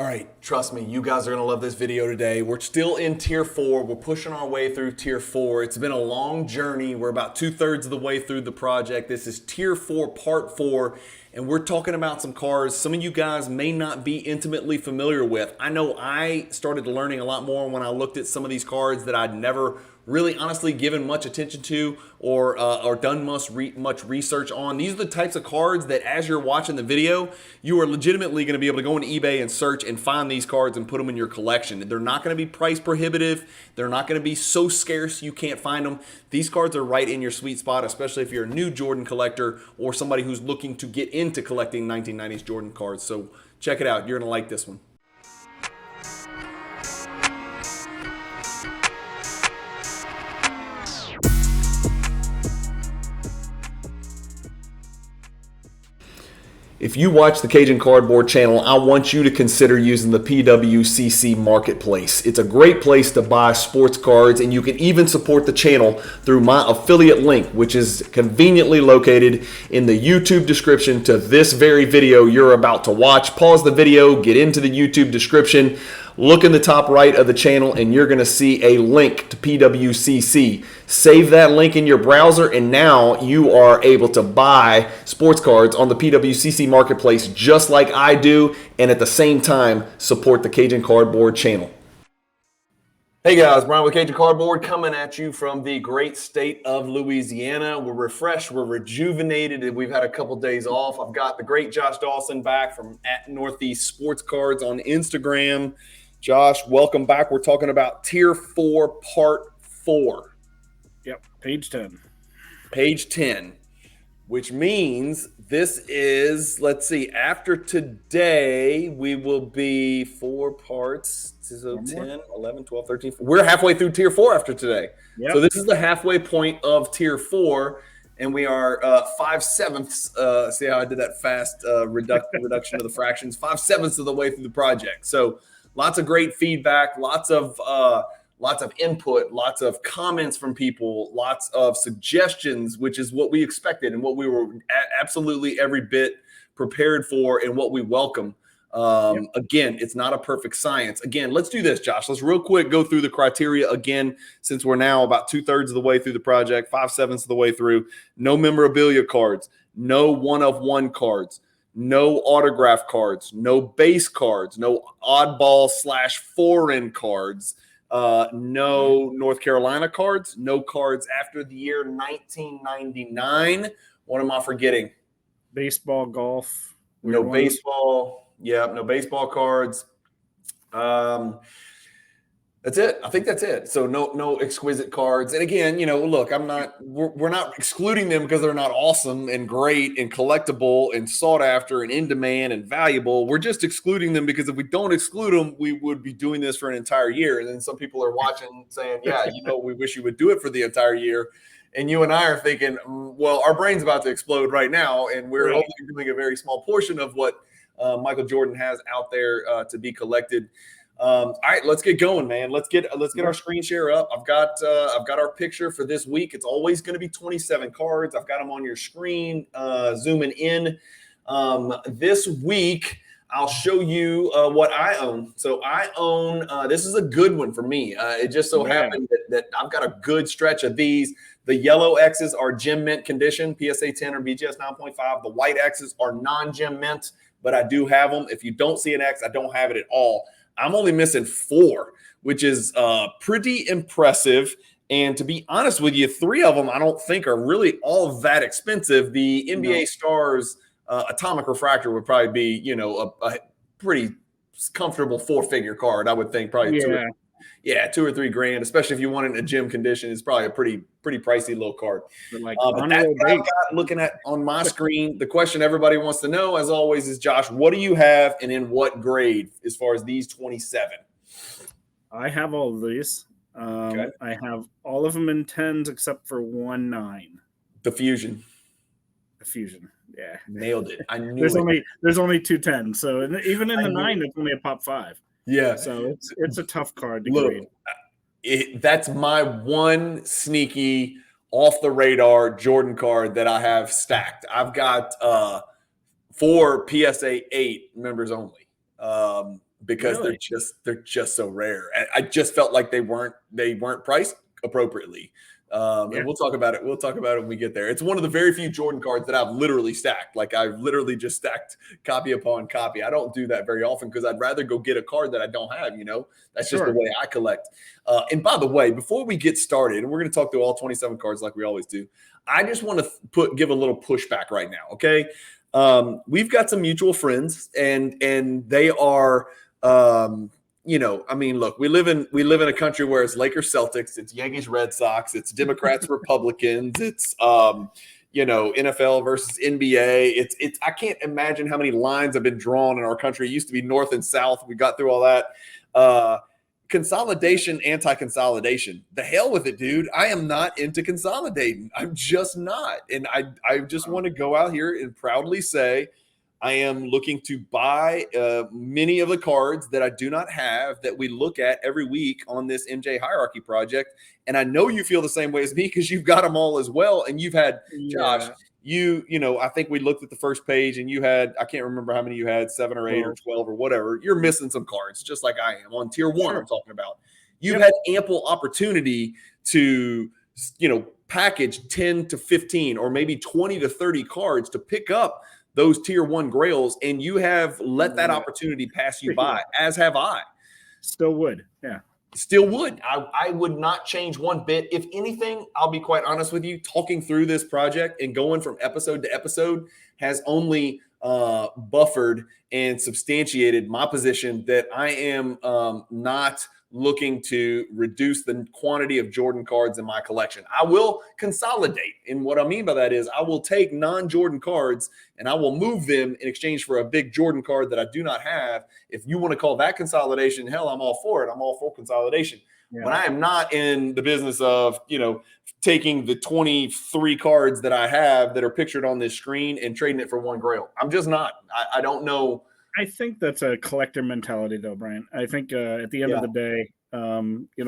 All right, trust me, you guys are going to love this video today. We're still in Tier 4. We're pushing our way through Tier 4. It's been a long journey. We're about 2/3 of the way through the project. This is Tier 4, Part 4, and we're talking about some cards some of you guys may not be intimately familiar with. I know I started learning a lot more when I looked at some of these cards that I'd never really honestly given much attention to or done much research on. These are the types of cards that as you're watching the video, you are legitimately going to be able to go into eBay and search and find these cards and put them in your collection. They're not going to be price prohibitive. They're not going to be so scarce you can't find them. These cards are right in your sweet spot, especially if you're a new Jordan collector or somebody who's looking to get into collecting 1990s Jordan cards. So check it out. You're going to like this one. If you watch the Cajun Cardboard channel, I want you to consider using the PWCC Marketplace. It's a great place to buy sports cards, and you can even support the channel through my affiliate link, which is conveniently located in the YouTube description to this very video you're about to watch. Pause the video, get into the YouTube description, look in the top right of the channel, and you're going to see a link to PWCC. Save that link in your browser, and now you are able to buy sports cards on the PWCC Marketplace just like I do, and at the same time support the Cajun Cardboard channel. Hey guys, Brian with Cajun Cardboard coming at you from the great state of Louisiana. We're refreshed, we're rejuvenated, and we've had a couple days off. I've got the great Josh Dawson back from @Northeast Sports Cards on Instagram. Josh, welcome back. We're talking about Tier 4, Part 4. Yep, page 10. Page 10, which means this is, let's see, after today, we will be 4 parts. So 10, 11, 12, 13. We're halfway through Tier 4 after today. Yep. So this is the halfway point of Tier 4, and we are 5/7. See how I did that fast reduction of the fractions? 5/7 of the way through the project. So lots of great feedback, lots of input, lots of comments from people, lots of suggestions, which is what we expected and what we were absolutely every bit prepared for and what we welcome. Again, it's not a perfect science. Again, let's do this, Josh. Let's real quick go through the criteria again, since we're now about 2/3 of the way through the project, 5/7 of the way through. No memorabilia cards, no one-of-one cards, no autograph cards, no base cards, no oddball/foreign cards, no North Carolina cards, no cards after the year 1999. What am I forgetting? Baseball, golf. No baseball. Yeah, no baseball cards. That's it. I think that's it. So no exquisite cards. And again, look, we're not excluding them because they're not awesome and great and collectible and sought after and in demand and valuable. We're just excluding them because if we don't exclude them, we would be doing this for an entire year. And then some people are watching saying, yeah, we wish you would do it for the entire year. And you and I are thinking, well, our brain's about to explode right now. And we're only doing a very small portion of what Michael Jordan has out there to be collected. All right, let's get going, man. Let's get our screen share up. I've got our picture for this week. It's always going to be 27 cards. I've got them on your screen, zooming in. This week, I'll show you what I own. So I own. This is a good one for me. It just so happened that I've got a good stretch of these. The yellow X's are gem mint condition, PSA 10 or BGS 9.5. The white X's are non-gem mint, but I do have them. If you don't see an X, I don't have it at all. I'm only missing 4, which is pretty impressive. And to be honest with you, 3 of them I don't think are really all that expensive. The NBA Stars Atomic Refractor would probably be, a pretty comfortable 4-figure card. I would think probably 2 or 3 grand, especially if you want it in a gym condition. It's probably a pretty pricey little card. But that's what I've got looking at on my screen. The question everybody wants to know, as always, is, Josh, what do you have and in what grade as far as these 27? I have all of these. I have all of them in 10s except for 1 9. The Fusion. Yeah. Nailed it. I knew there's only 2 10s. So even in the 9, it's only a pop 5. Yeah. So it's a tough card to grade. That's my one sneaky off the radar Jordan card that I have stacked. I've got 4 PSA 8 members only. because they're just so rare. I just felt like they weren't priced appropriately. And we'll talk about it. We'll talk about it when we get there. It's one of the very few Jordan cards that I've literally stacked. Like I've literally just stacked copy upon copy. I don't do that very often because I'd rather go get a card that I don't have. That's just the way I collect. And by the way, before we get started, and we're going to talk through all 27 cards like we always do, I just want to give a little pushback right now. Okay. We've got some mutual friends and they are, look, we live in a country where it's Lakers, Celtics, it's Yankees, Red Sox, it's Democrats, Republicans, it's NFL versus NBA. It's I can't imagine how many lines have been drawn in our country. It used to be North and South. We got through all that. Consolidation, anti-consolidation. The hell with it, dude. I am not into consolidating. I'm just not. And I just want to go out here and proudly say I am looking to buy many of the cards that I do not have that we look at every week on this MJ Hierarchy project. And I know you feel the same way as me because you've got them all as well. And you've had, Josh, I think we looked at the first page and you had, I can't remember how many you had, 7 or 8 or 12 or whatever. You're missing some cards just like I am on tier 1. I'm talking about. You've had ample opportunity to, package 10 to 15 or maybe 20 to 30 cards to pick up those tier 1 grails, and you have let that opportunity pass you by, as have I. Still would. Yeah. Still would. I would not change one bit. If anything, I'll be quite honest with you, talking through this project and going from episode to episode has only buffered and substantiated my position that I am not looking to reduce the quantity of Jordan cards in my collection. I will consolidate. And what I mean by that is I will take non-Jordan cards and I will move them in exchange for a big Jordan card that I do not have. If you want to call that consolidation, hell, I'm all for it. I'm all for consolidation. Yeah. But I am not in the business of, taking the 23 cards that I have that are pictured on this screen and trading it for one grail. I'm just not. I don't know. I think that's a collector mentality, though, Brian. I think at the end of the day,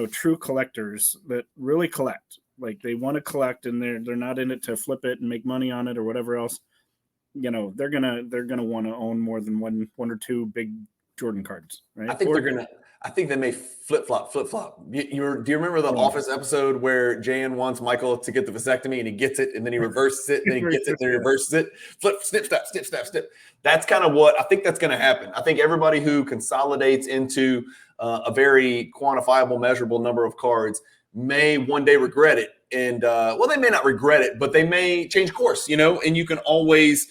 true collectors that really collect, like they want to collect, and they're not in it to flip it and make money on it or whatever else. They're gonna want to own more than one or two big Jordan cards, right? I think they may flip flop. Do you remember the Office episode where Jan wants Michael to get the vasectomy and he gets it and then he reverses it and then he gets it and then he reverses it? Flip, snip, snap, snip, snap, snip. That's kind of what I think that's going to happen. I think everybody who consolidates into a very quantifiable, measurable number of cards may one day regret it. And they may not regret it, but they may change course, and you can always.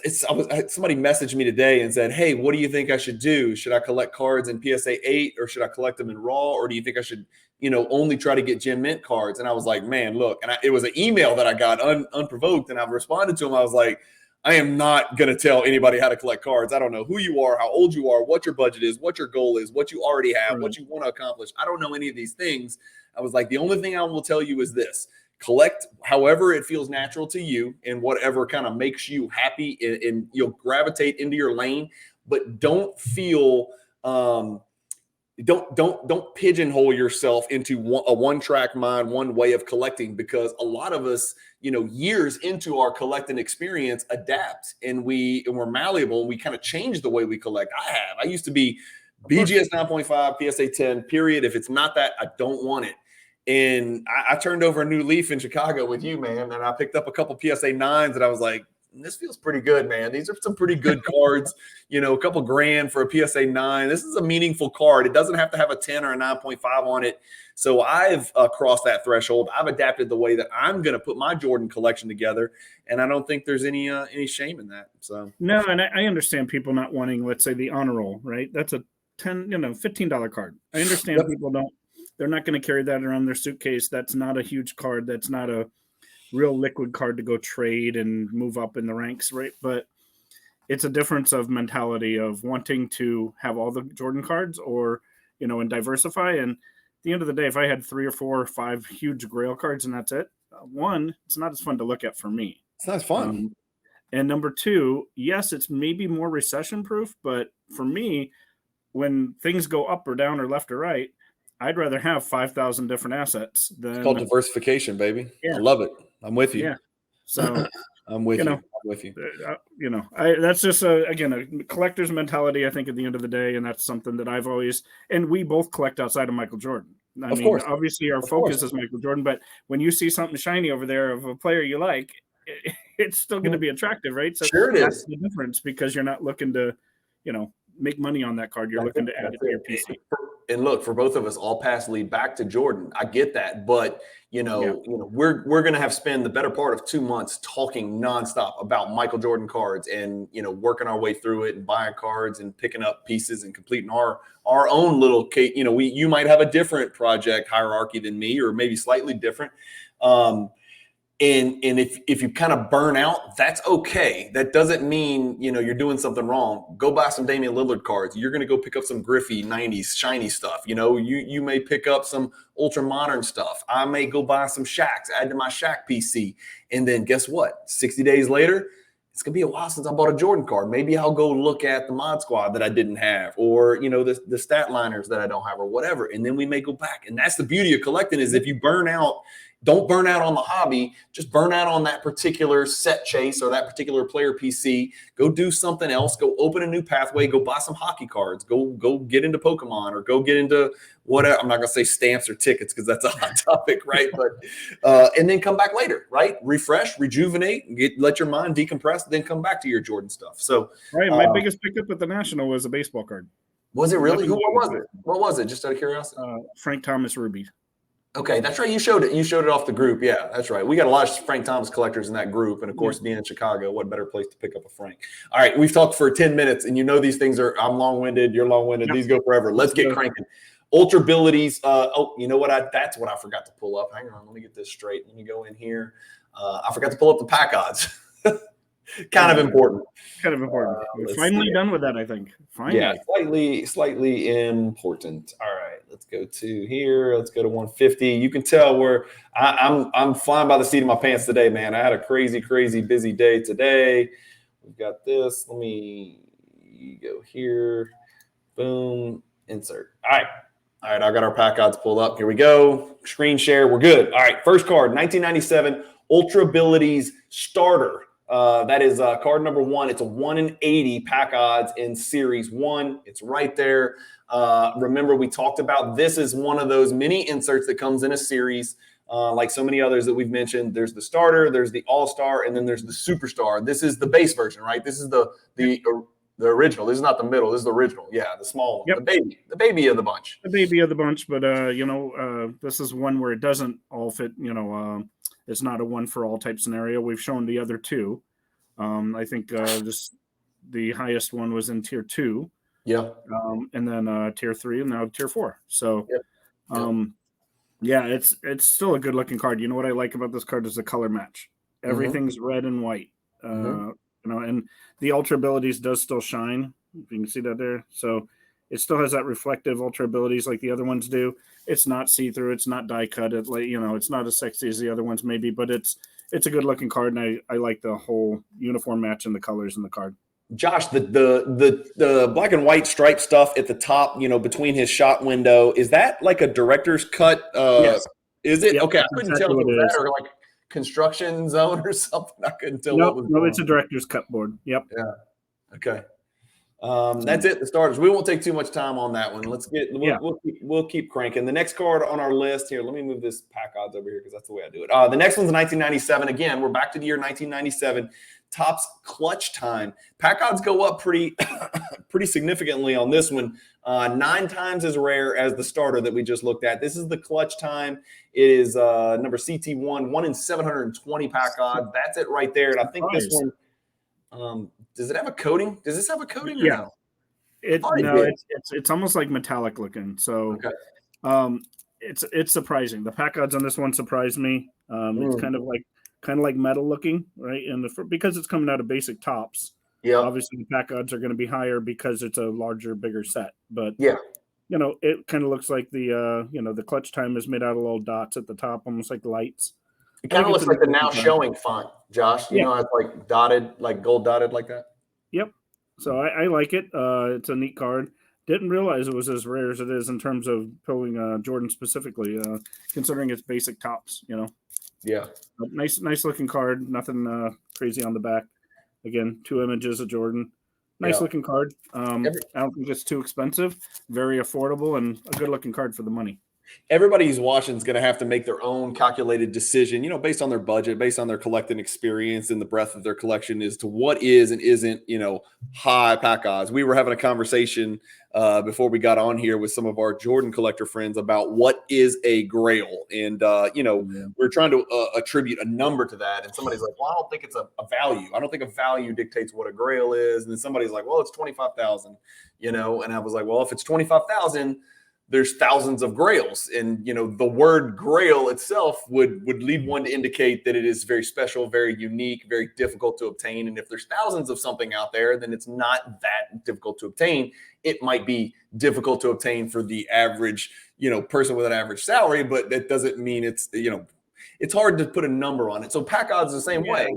Somebody messaged me today and said, "Hey, what do you think I should do? Should I collect cards in PSA 8 or should I collect them in Raw? Or do you think I should, only try to get Gem Mint cards?" And I was like, man, look, and it was an email that I got unprovoked, and I've responded to him. I was like, I am not going to tell anybody how to collect cards. I don't know who you are, how old you are, what your budget is, what your goal is, what you already have, what you want to accomplish. I don't know any of these things. I was like, the only thing I will tell you is this. Collect however it feels natural to you and whatever kind of makes you happy, and you'll gravitate into your lane, but don't feel don't pigeonhole yourself into a one-track mind, one way of collecting, because a lot of us, years into our collecting experience, adapt and we're malleable and we kind of change the way we collect. I used to be BGS 9.5, PSA 10, period. If it's not that, I don't want it. And I turned over a new leaf in Chicago with you, man. And I picked up a couple PSA 9s and I was like, this feels pretty good, man. These are some pretty good cards, a couple grand for a PSA 9. This is a meaningful card. It doesn't have to have a 10 or a 9.5 on it. So I've crossed that threshold. I've adapted the way that I'm going to put my Jordan collection together. And I don't think there's any shame in that. So no, and I understand people not wanting, let's say, the honor roll, right? That's a $15 card. I understand people don't. They're not going to carry that around their suitcase. That's not a huge card. That's not a real liquid card to go trade and move up in the ranks, right? But it's a difference of mentality of wanting to have all the Jordan cards or, and diversify. And at the end of the day, if I had 3 or 4 or 5 huge grail cards and that's it, one, it's not as fun to look at for me. It's not as fun. And number 2, yes, it's maybe more recession proof, but for me, when things go up or down or left or right, I'd rather have 5,000 different assets than. It's called diversification, baby. Yeah. I love it. I'm with you. Yeah. So I'm with You you. know, I'm with you. that's just again a collector's mentality. I think at the end of the day, and that's something that I've always, and we both collect outside of Michael Jordan. I Of mean, course. obviously our Of focus course. is Michael Jordan, but when you see something shiny over there of a player you like, it's still going to be attractive, right? So Sure it that's is. the difference, because you're not looking to, make money on that card. You're That's looking it. to add That's it to your it. PC. And look, for both of us, all paths lead back to Jordan. I get that, but Yeah. we're gonna have spent the better part of 2 months talking nonstop about Michael Jordan cards, and working our way through it and buying cards and picking up pieces and completing our own little cake. You might have a different project hierarchy than me, or maybe slightly different. And if you kind of burn out, that's okay. That doesn't mean you're doing something wrong. Go buy some Damian Lillard cards. You're going to go pick up some Griffey 90s shiny stuff. You may pick up some ultra modern stuff. I may go buy some Shaqs, add to my Shaq PC, and then guess what? 60 days later, it's gonna be a while since I bought a Jordan card. Maybe I'll go look at the Mod Squad that I didn't have, or the stat liners that I don't have, or whatever. And then we may go back. And that's the beauty of collecting, is if you burn out, don't burn out on the hobby, just burn out on that particular set chase or that particular player PC. Go do something else. Go open a new pathway. Go buy some hockey cards. Go get into Pokemon, or go get into whatever. I'm not gonna say stamps or tickets because that's a hot topic, right? But and then come back later, right? Refresh, rejuvenate, let your mind decompress, then come back to your Jordan stuff. So, Right. My biggest pickup at the National was a baseball card. was it really? What was it? What was it? Just out of curiosity. Frank Thomas Ruby. Okay, that's right. You showed it. You showed it off the group. Yeah, that's right. We got a lot of Frank Thomas collectors in that group, and of course, being in Chicago, what better place to pick up a Frank? All right, we've talked for 10 minutes, and these things are. I'm long-winded. You're long-winded. These go forever. Let's get cranking. Ultra abilities. You know what? That's what I forgot to pull up. Hang on. Let me get this straight. Let me go in here. I forgot to pull up the pack odds. Kind of important. We're finally done with that, I think. Finally. Yeah, slightly important. All right, let's go to here. Let's go to 150. You can tell I'm flying by the seat of my pants today, man. I had a crazy busy day today. We've got this. Let me go here. Boom. Insert. All right. I got our pack odds pulled up. Here we go. Screen share. We're good. All right. First card, 1997 Ultra Abilities Starter. That is card number 1. It's a 1 in 80 pack odds in Series 1. It's right there. Remember, we talked about this is one of those mini inserts that comes in a series, like so many others that we've mentioned. There's the starter, there's the all-star, and then there's the superstar. This is the base version, right? This is the original. This is not the middle. This is the original. Yeah, the small one, the baby of the bunch. The baby of the bunch, but this is one where it doesn't all fit. It's not a one for all type scenario. We've shown the other two. I think the highest one was in tier 2. Yeah. And then tier 3, and now tier 4. So, it's still a good looking card. You know what I like about this card is the color match. Everything's red and white. And the ultra abilities does still shine. If you can see that there. So it still has that reflective ultra abilities like the other ones do. It's not see-through. It's not die cut. It's not as sexy as the other ones maybe, but it's a good looking card, and I like the whole uniform match and the colors in the card. Josh, the black and white stripe stuff at the top, between his shot window, is that like a director's cut? Yes. Is it? Yep, Okay, I couldn't tell if it was that or like construction zone or something. I couldn't tell what was going on. It's a director's cut board. Yep. Yeah. Okay. That's it. The starters. We won't take too much time on that one. We'll keep cranking. The next card on our list here. Let me move this pack odds over here because that's the way I do it. The next one's 1997. Again, we're back to the year 1997. Topps clutch time. Pack odds go up pretty significantly on this one. 9 times as rare as the starter that we just looked at. This is the clutch time. It is number CT1, 1 in 720 pack odds. That's it right there. And I think this one. Does it have a coating? Does this have a coating? Yeah. It's almost like metallic looking. So it's surprising. The pack odds on this one surprised me. It's kind of like metal looking, right? And because it's coming out of basic tops. Yeah. Obviously the pack odds are going to be higher because it's a larger, bigger set. But it kind of looks like the clutch time is made out of little dots at the top, almost like lights. It kind of looks like the now showing font, Josh. You know, it's like dotted, like gold dotted like that. Yep. So I like it. It's a neat card. Didn't realize it was as rare as it is in terms of pulling Jordan specifically, considering its basic tops, Yeah. But nice looking card. Nothing crazy on the back. Again, 2 images of Jordan. Nice looking card. I don't think it's too expensive. Very affordable and a good looking card for the money. Everybody who's watching is going to have to make their own calculated decision, based on their budget, based on their collecting experience and the breadth of their collection as to what is and isn't, high pack odds. We were having a conversation before we got on here with some of our Jordan collector friends about what is a grail. And, we're trying to attribute a number to that. And somebody's like, well, I don't think it's a value. I don't think a value dictates what a grail is. And then somebody's like, well, it's 25,000, and I was like, well, if it's 25,000, there's thousands of grails, and the word grail itself would lead one to indicate that it is very special, very unique, very difficult to obtain. And if there's thousands of something out there, then it's not that difficult to obtain. It might be difficult to obtain for the average person with an average salary, but that doesn't mean it's it's hard to put a number on it. So pack odds the same way.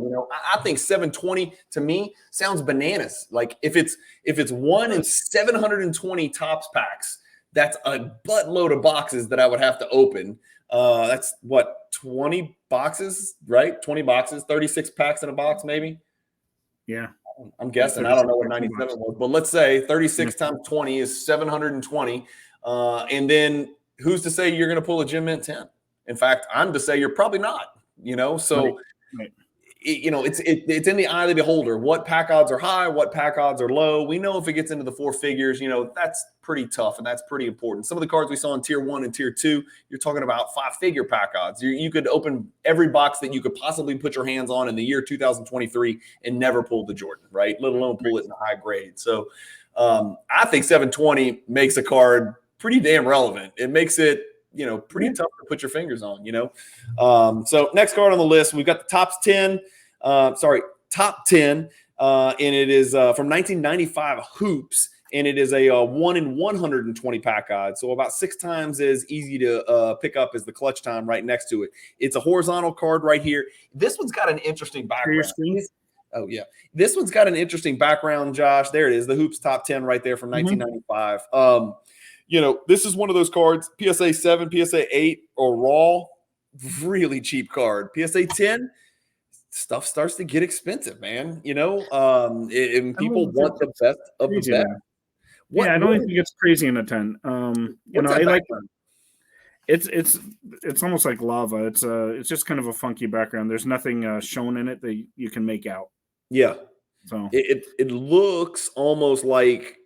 I think 720 to me sounds bananas. Like if it's 1 in 720 tops packs, that's a buttload of boxes that I would have to open. That's what, 20 boxes, right? 20 boxes, 36 packs in a box, maybe. Yeah. I'm guessing. I don't know what 97 was, but let's say 36 times 20 is 720. And then who's to say you're going to pull a Gem Mint 10? In fact, I'm to say you're probably not, so right. It's in the eye of the beholder. What pack odds are high? What pack odds are low? We know if it gets into the 4 figures, that's pretty tough and that's pretty important. Some of the cards we saw in tier 1 and tier 2, you're talking about 5-figure pack odds. You could open every box that you could possibly put your hands on in the year 2023 and never pull the Jordan, right? Let alone pull it in a high grade. So I think 720 makes a card pretty damn relevant. It makes it pretty tough to put your fingers on, So next card on the list, we've got the top 10, and it is from 1995 Hoops, and it is a 1 in 120 pack odds, so about 6 times as easy to pick up as the clutch time right next to it. It's a horizontal card right here. This one's got an interesting background. Oh, yeah. This one's got an interesting background, Josh. There it is, the Hoops top 10 right there from 1995. This is one of those cards, PSA 7, PSA 8, or raw, really cheap card. PSA 10, stuff starts to get expensive, man. And people want the best of the best. I don't think it's crazy in a 10. I like it's almost like lava. It's just kind of a funky background. There's nothing shown in it that you can make out. Yeah. So it looks almost like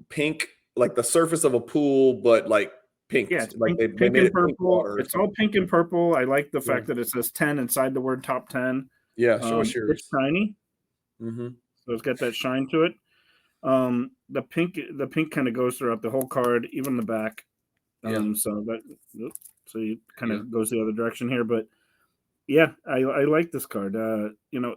pink, like the surface of a pool, but like pink. Yeah, like pink and purple. It's all pink and purple. I like the fact that it says 10 inside the word top 10. Yeah, sure. It's shiny. Mm-hmm. So it's got that shine to it. The pink kind of goes throughout the whole card, even the back. So you kind of goes the other direction here, but yeah, I like this card.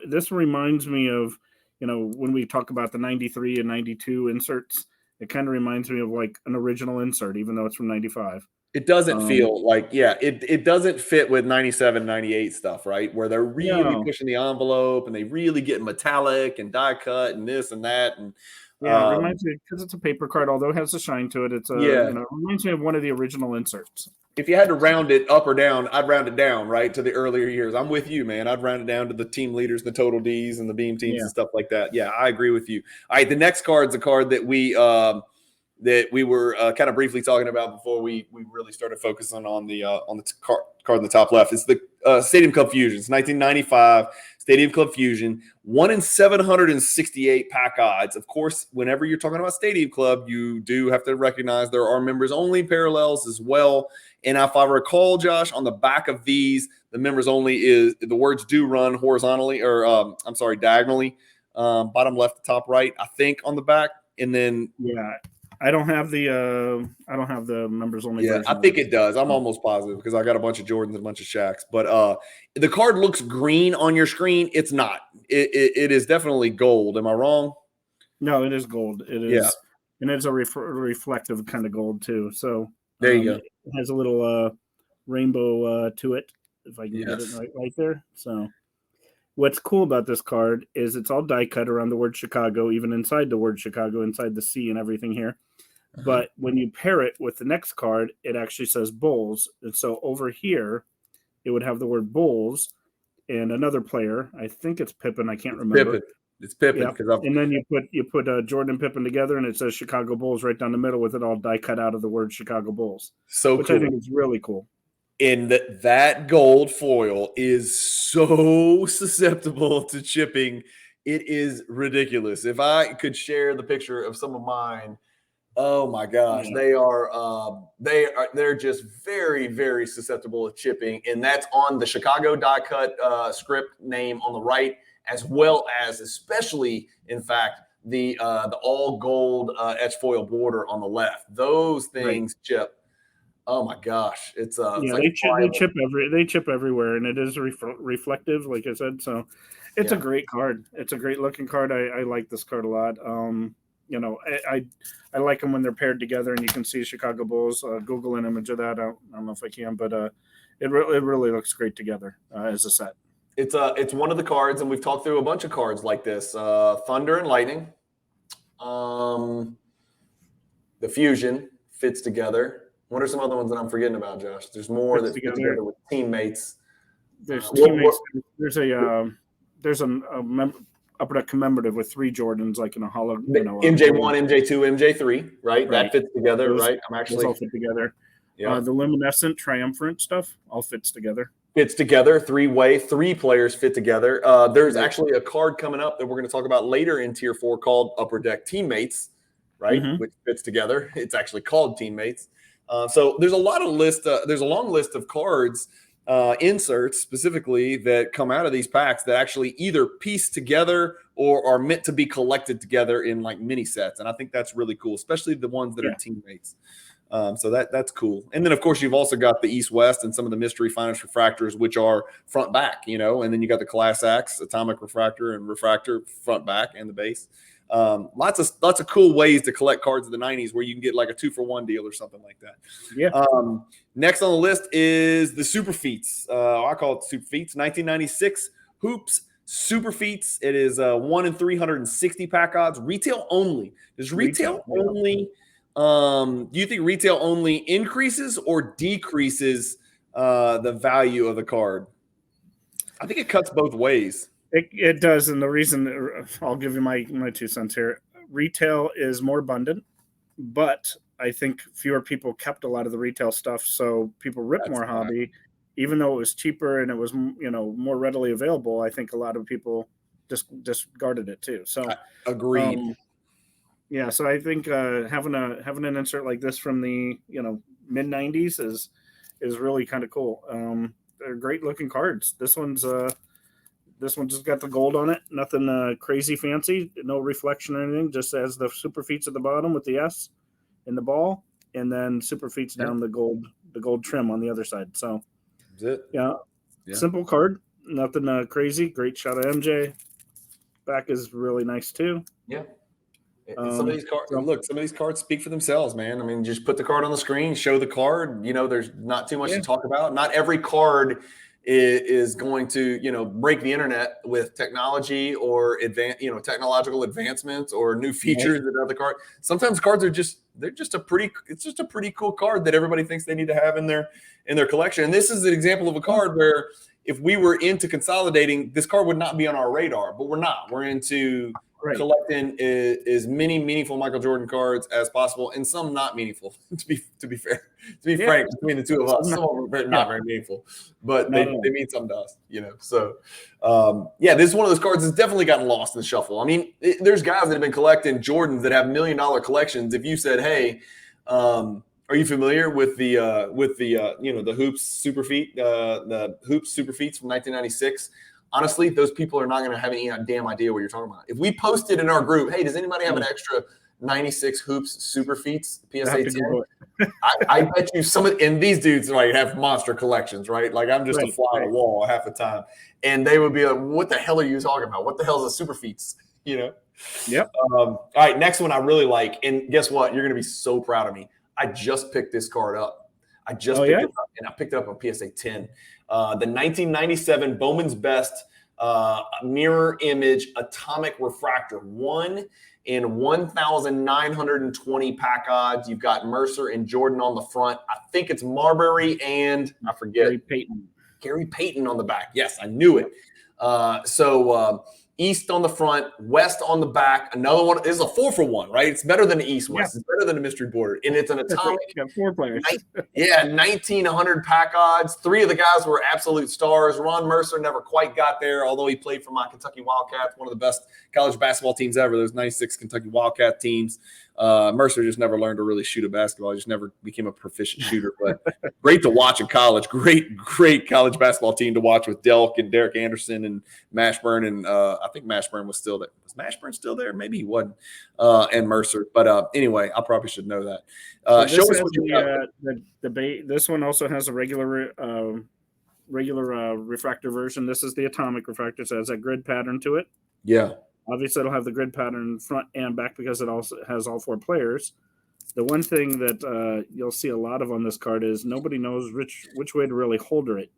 This reminds me of, when we talk about the 93 and 92 inserts, it kind of reminds me of like an original insert, even though it's from 95. It doesn't feel like, it doesn't fit with 97, 98 stuff, right? Where they're really pushing the envelope and they really get metallic and die cut and this and that. And it reminds me, because it's a paper card, although it has a shine to it. It reminds me of one of the original inserts. If you had to round it up or down, I'd round it down, right, to the earlier years. I'm with you, man. I'd round it down to the team leaders, the total Ds, and the beam teams and stuff like that. Yeah, I agree with you. All right, the next card's a card that we were kind of briefly talking about before we really started focusing on the card in the top left. It's the Stadium Club Fusion. It's 1995 Stadium Club Fusion. 1 in 768 pack odds. Of course, whenever you're talking about Stadium Club, you do have to recognize there are members only parallels as well. And if I recall, Josh, on the back of these, the members only is the words do run horizontally, or diagonally, bottom left to top right, I think, on the back. And then I don't have the members only. Yeah, I think it does. I'm almost positive because I got a bunch of Jordans and a bunch of Shaqs. But the card looks green on your screen. It's not. It is definitely gold. Am I wrong? No, it is gold. It is, and it's a reflective kind of gold too. So there you go. It has a little rainbow to it, if I can get it right there. So what's cool about this card is it's all die cut around the word Chicago, even inside the word Chicago, inside the C and everything here. But when you pair it with the next card, it actually says Bulls. And so over here, it would have the word Bulls. and another player. I think it's Pippen. I can't remember. Pippen. It's Pippen. Yeah. And then you put Jordan and Pippen together, and it says Chicago Bulls right down the middle with it all die cut out of the word Chicago Bulls. So which cool. I think is really cool. And that gold foil is so susceptible to chipping. It is ridiculous. If I could share the picture of some of mine, oh my gosh, yeah. They're just very, very susceptible to chipping. And that's on the Chicago die cut script name on the right, as well as especially, in fact, the all gold etch foil border on the left. Those things chip. Oh my gosh, it's like they chip everywhere, and it is reflective, like I said. So it's a great card. It's a great looking card. I like this card a lot. I like them when they're paired together, and you can see Chicago Bulls. Google an image of that. I don't know if I can, but it really looks great together as a set. It's one of the cards, and we've talked through a bunch of cards like this: Thunder and Lightning. The Fusion fits together. What are some other ones that I'm forgetting about, Josh? There's more that fit together with teammates. There's teammates. There's a upper deck commemorative with 3 Jordans, like in a hollow. MJ1, MJ2, MJ3, right? That fits together, right? Those all fit together. Yeah. The luminescent, triumphant stuff all fits together. Fits together, 3-way, 3 players fit together. There's actually a card coming up that we're going to talk about later in Tier 4 called Upper Deck Teammates, right? Mm-hmm. Which fits together. It's actually called Teammates. So there's a long list of cards, inserts specifically, that come out of these packs that actually either piece together or are meant to be collected together in like mini sets. And I think that's really cool, especially the ones that are teammates. So that's cool. And then, of course, you've also got the East-West and some of the mystery finest refractors, which are front back, and then you got the Class X, atomic refractor and refractor front back and the base. Lots of cool ways to collect cards of the 90s where you can get like a 2-for-1 deal or something like that. Yeah. Next on the list is the Super Feats. I call it Super Feats. 1996 Hoops Super Feats. It is 1 in 360 pack odds. Retail only. Does retail only? Do you think retail only increases or decreases the value of the card? I think it cuts both ways. It does, and the reason, I'll give you my 2 cents here. Retail is more abundant, but I think fewer people kept a lot of the retail stuff, so people ripped more hobby. Even though it was cheaper and it was more readily available, I think a lot of people discarded it too. So agreed. So I think having an insert like this from the mid 90s is really kind of cool. They're great looking cards. This one just got the gold on it. Nothing crazy fancy. No reflection or anything. Just has the Super Feats at the bottom with the S in the ball, and then Super Feats down the gold trim on the other side. So that's it. Yeah. Simple card. Nothing crazy. Great shot of MJ. Back is really nice too. Yeah. Some of these cards speak for themselves, man. I mean, just put the card on the screen, show the card. There's not too much to talk about. Not every card is going to, break the internet with technology or technological advancements or new features that other card. Sometimes cards are just a pretty cool card that everybody thinks they need to have in their collection. And this is an example of a card where if we were into consolidating, this card would not be on our radar, but we're not. We're into collecting as many meaningful Michael Jordan cards as possible, and some not meaningful. To be frank, between the two of us, some of them are not very meaningful, but they mean something to us, So, this is one of those cards that's definitely gotten lost in the shuffle. I mean, there's guys that have been collecting Jordans that have $1 million collections. If you said, "Hey, are you familiar with the Hoops Super Feet, the Hoops Super Feats from 1996?" Honestly, those people are not going to have any damn idea what you're talking about. If we posted in our group, "Hey, does anybody have an extra 96 Hoops Super Feats PSA 10?" I bet you and these dudes have monster collections, right? Like I'm just a fly on the wall half the time, and they would be like, "What the hell are you talking about? What the hell is a Super Feats?" Yep. All right, next one I really like, and guess what? You're going to be so proud of me. I just picked this card up. I picked it up, and I picked it up on PSA 10. The 1997 Bowman's Best mirror image atomic refractor, 1 in 1,920 pack odds. You've got Mercer and Jordan on the front. I think it's Marbury and I forget. Gary Payton. Gary Payton on the back. Yes, I knew it. So East on the front, West on the back. Another one. This is a 4-for-1, right? It's better than the East-West. It's better than the mystery border. And it's an atomic. Got 4 players. 1,900 pack odds. 3 of the guys were absolute stars. Ron Mercer never quite got there, although he played for my Kentucky Wildcats, one of the best college basketball teams ever. Those 96 Kentucky Wildcat teams. Mercer just never learned to really shoot a basketball. He just never became a proficient shooter. But great to watch in college. Great college basketball team to watch with Delk and Derek Anderson and Mashburn. And I think Mashburn was still there. Was Mashburn still there? Maybe he wasn't. And Mercer. But anyway, I probably should know that. Show us what you got. This one also has a regular refractor version. This is the atomic refractor, so it has that grid pattern to it. Yeah. Obviously, it'll have the grid pattern front and back because it also has all 4 players. The one thing that you'll see a lot of on this card is nobody knows which way to really holder it.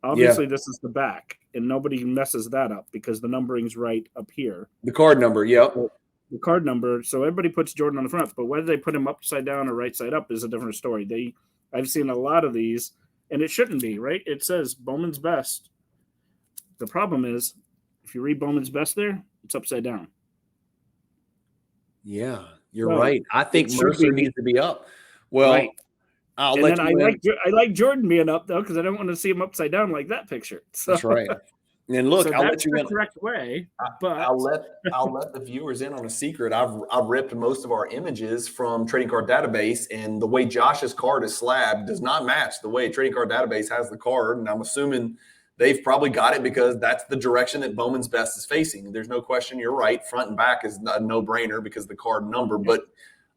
Obviously, This is the back, and nobody messes that up because the numbering's right up here. The card number, yep. The card number. So everybody puts Jordan on the front, but whether they put him upside down or right side up is a different story. I've seen a lot of these, and it shouldn't be, right? It says Bowman's best. The problem is, if you read Bowman's best there, it's upside down. Yeah, you're right. I think Mercer needs to be up. Well, right. I like Jordan being up though because I don't want to see him upside down like that picture. So. That's right. And look, I'll let you in. Correct way, but I'll let the viewers in on a secret. I've ripped most of our images from Trading Card Database, and the way Josh's card is slabbed does not match the way Trading Card Database has the card. And I'm assuming they've probably got it because that's the direction that Bowman's best is facing. There's no question. You're right. Front and back is a no-brainer because of the card number. But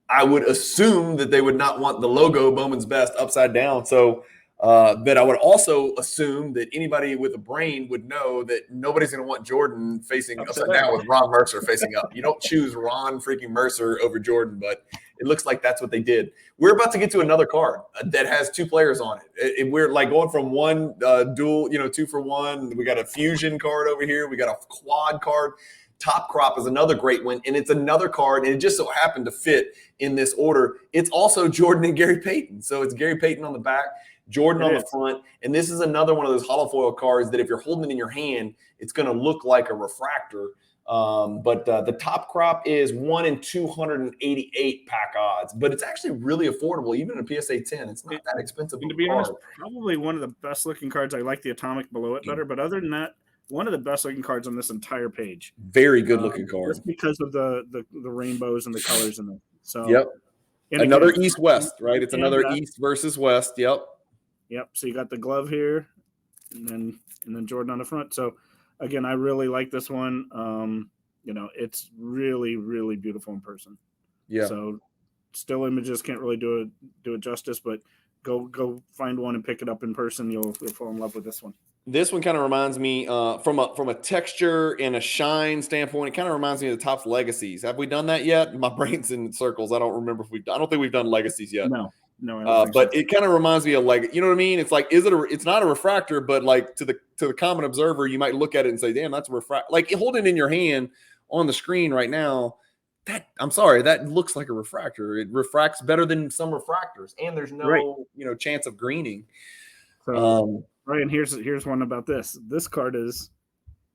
I would assume that they would not want the logo Bowman's best upside down. So but I would also assume that anybody with a brain would know that nobody's going to want Jordan facing upside down with Ron Mercer facing up. You don't choose Ron freaking Mercer over Jordan, but it looks like that's what they did. We're about to get to another card that has 2 players on it. We're like going from one dual, 2-for-1. We got a fusion card over here. We got a quad card. Top Crop is another great one, and it's another card, and it just so happened to fit in this order. It's also Jordan and Gary Payton. So it's Gary Payton on the back, Jordan on the front, and this is another one of those hollow foil cards that if you're holding it in your hand, it's going to look like a refractor. But the Top Crop is 1 in 288 pack odds, but it's actually really affordable, even in a PSA 10. It's not that expensive. To be honest, probably one of the best looking cards. I like the Atomic below it better, but other than that, one of the best looking cards on this entire page. Very good looking card. Just because of the rainbows and the colors in it. So yep. And another East-West, right? It's another East versus West. Yep. Yep. So you got the glove here, and then Jordan on the front. So again, I really like this one. It's really, really beautiful in person. Yeah. So still images can't really do it justice, but go find one and pick it up in person. You'll fall in love with this one. This one kind of reminds me from a texture and a shine standpoint. It kind of reminds me of the Topps Legacies. Have we done that yet? My brain's in circles. I don't remember if I don't think we've done Legacies yet. No. But it kind of reminds me of like, you know what I mean? It's like, it's not a refractor, but like to the common observer, you might look at it and say, damn, that's a refractor. Like hold it in your hand on the screen right now. That looks like a refractor. It refracts better than some refractors, and there's no chance of greening. So, right, and here's one about this. This card is,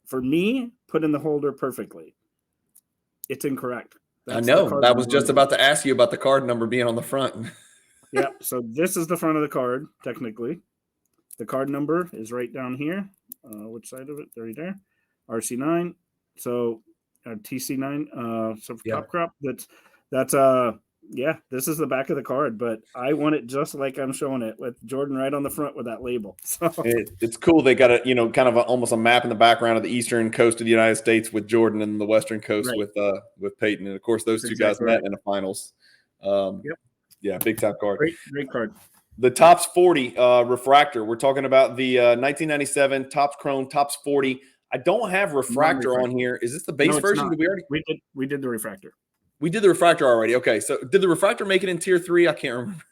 for me, put in the holder perfectly. It's incorrect. I know. That was just about to ask you about the card number being on the front. Yeah, so this is the front of the card, technically. The card number is right down here. Which side of it? Right there. RC9. So TC9. So for Top Crop, that's this is the back of the card, but I want it just like I'm showing it with Jordan right on the front with that label. So it's cool. They got kind of almost a map in the background of the eastern coast of the United States with Jordan and the western coast with Peyton, and of course those two guys met in the finals. Yeah, big time card. Great card. The Topps 40 refractor. We're talking about the 1997 Topps Chrome Topps 40. I don't have refractor on here. Is this the base version? Did we did the refractor. We did the refractor already. Okay, so did the refractor make it in tier 3? I can't remember.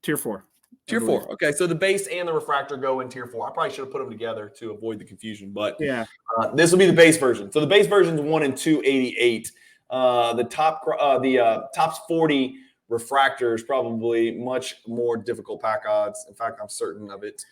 Tier 4. Tier 4. Okay, so the base and the refractor go in tier 4. I probably should have put them together to avoid the confusion, but this will be the base version. So the base version is 1 in 288. The Topps 40 refractor is probably much more difficult pack odds. In fact, I'm certain of it.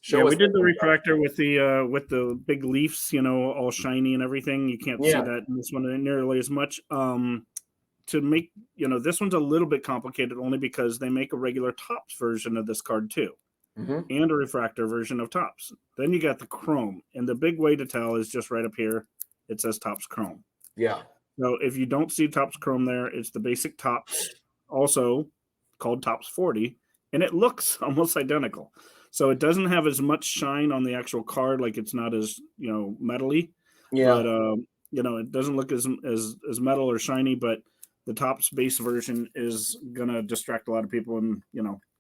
Show us. We did the refractor with the big leaves, all shiny and everything. You can't see that in this one nearly as much. To make, this one's a little bit complicated only because they make a regular Topps version of this card too, and a refractor version of Topps. Then you got the chrome, and the big way to tell is just right up here. It says Topps Chrome. Yeah. So if you don't see Topps Chrome there, it's the basic Topps, also called Topps 40, and it looks almost identical. So it doesn't have as much shine on the actual card, like it's not as metally. Yeah. But it doesn't look as metal or shiny, but the Topps base version is gonna distract a lot of people and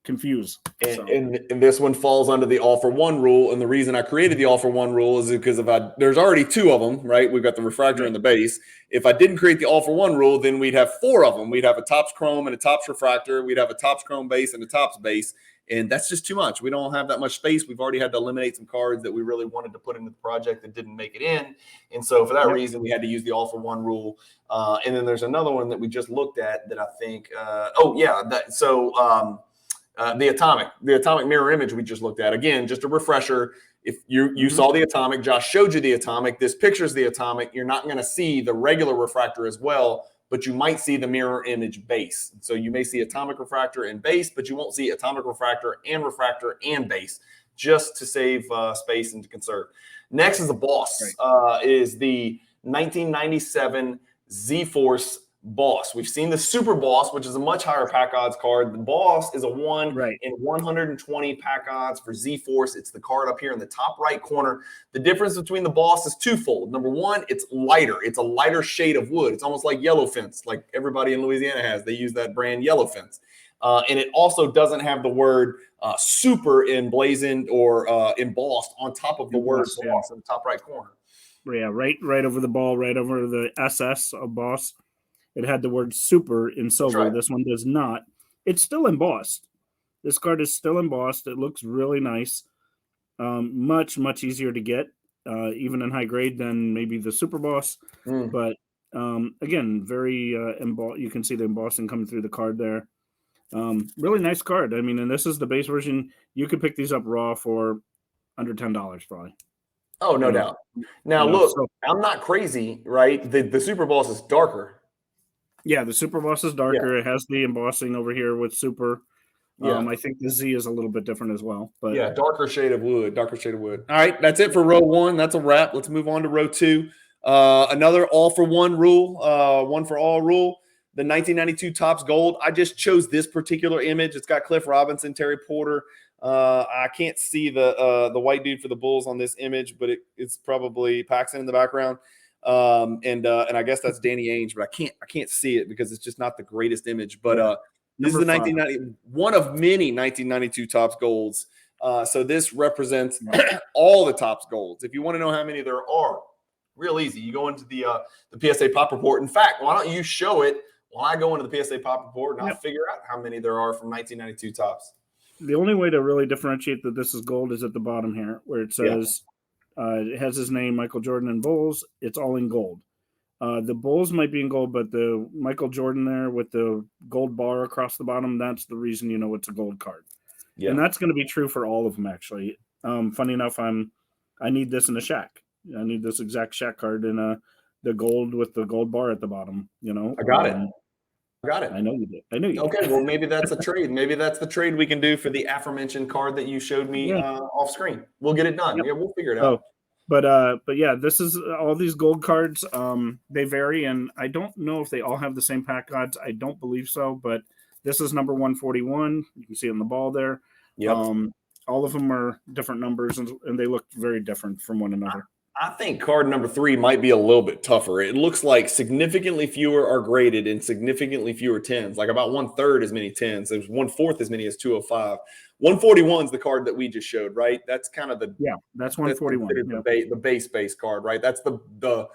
confuse. And this one falls under the all for one rule. And the reason I created the all for one rule is because there's already two of them, right? We've got the refractor and the base. If I didn't create the all for one rule, then we'd have four of them. We'd have a Topps Chrome and a Topps refractor. We'd have a Topps Chrome base and a Topps base. And that's just too much. We don't have that much space. We've already had to eliminate some cards that we really wanted to put into the project that didn't make it in. And so for that reason, we had to use the all for one rule. And then there's another one that we just looked at that I think, the atomic mirror image we just looked at. Again, just a refresher. If you saw the atomic, Josh showed you the atomic. This picture's the atomic. You're not going to see the regular refractor as well, but you might see the mirror image base. So you may see atomic refractor and base, but you won't see atomic refractor and base, just to save space and to conserve. Next is the Boss. Is the 1997 Z-Force Boss. We've seen the Super Boss, which is a much higher pack odds card. The Boss is a 1 in 120 pack odds for Z-Force. It's the card up here in the top right corner. The difference between the Boss is twofold. Number one, it's lighter. It's a lighter shade of wood. It's almost like yellow fence, like everybody in Louisiana has. They use that brand yellow fence. And it also doesn't have the word super emblazoned or embossed on top of the word Boss in the top right corner. Yeah, right over the ball, right over the SS of Boss. It had the word super in silver. Right. This one does not. It's still embossed. This card is still embossed. It looks really nice. Much, much easier to get, even in high grade than maybe the Super Boss. But again, very embossed. You can see the embossing coming through the card there. Really nice card. I mean, and this is the base version. You could pick these up raw for under $10 probably. Oh, no doubt. Now, look, I'm not crazy, right? The Super Boss is darker. Yeah, the Super Boss is darker. Yeah. It has the embossing over here with Super. I think the Z is a little bit different as well. But yeah, darker shade of wood. All right, that's it for row one. That's a wrap. Let's move on to row two. Another all for one rule, one for all rule. The 1992 Topps Gold. I just chose this particular image. It's got Cliff Robinson, Terry Porter. I can't see the white dude for the Bulls on this image, but it's probably Paxson in the background. And I guess that's Danny Ainge, but I can't see it because it's just not the greatest image. But this is the 1990, one of many 1992 Topps Golds. So this represents all the Topps Golds. If you want to know how many there are, real easy. You go into the PSA Pop Report. In fact, why don't you show it while I go into the PSA Pop Report and I'll figure out how many there are from 1992 Topps. The only way to really differentiate that this is gold is at the bottom here, where it says. It has his name, Michael Jordan and Bulls. It's all in gold. The Bulls might be in gold, but the Michael Jordan there with the gold bar across the bottom, that's the reason you know it's a gold card. Yeah. And that's going to be true for all of them, actually. Funny enough, I need this in a Shaq. I need this exact Shaq card in the gold with the gold bar at the bottom. I got it. I know you did. Okay, well, maybe that's a trade. Maybe that's the trade we can do for the aforementioned card that you showed me off screen. We'll get it done. Yep. Yeah, we'll figure it out. But yeah, this is all these gold cards. They vary, and I don't know if they all have the same pack odds. I don't believe so, but this is number 141. You can see on the ball there. Yep. All of them are different numbers, and they look very different from one another. I think card number 3 might be a little bit tougher. It looks like significantly fewer are graded and significantly fewer 10s, like about 1/3 as many 10s. There's 1/4 as many as 205. 141 is the card that we just showed, right? That's kind of that's 141. The base card, right? That's the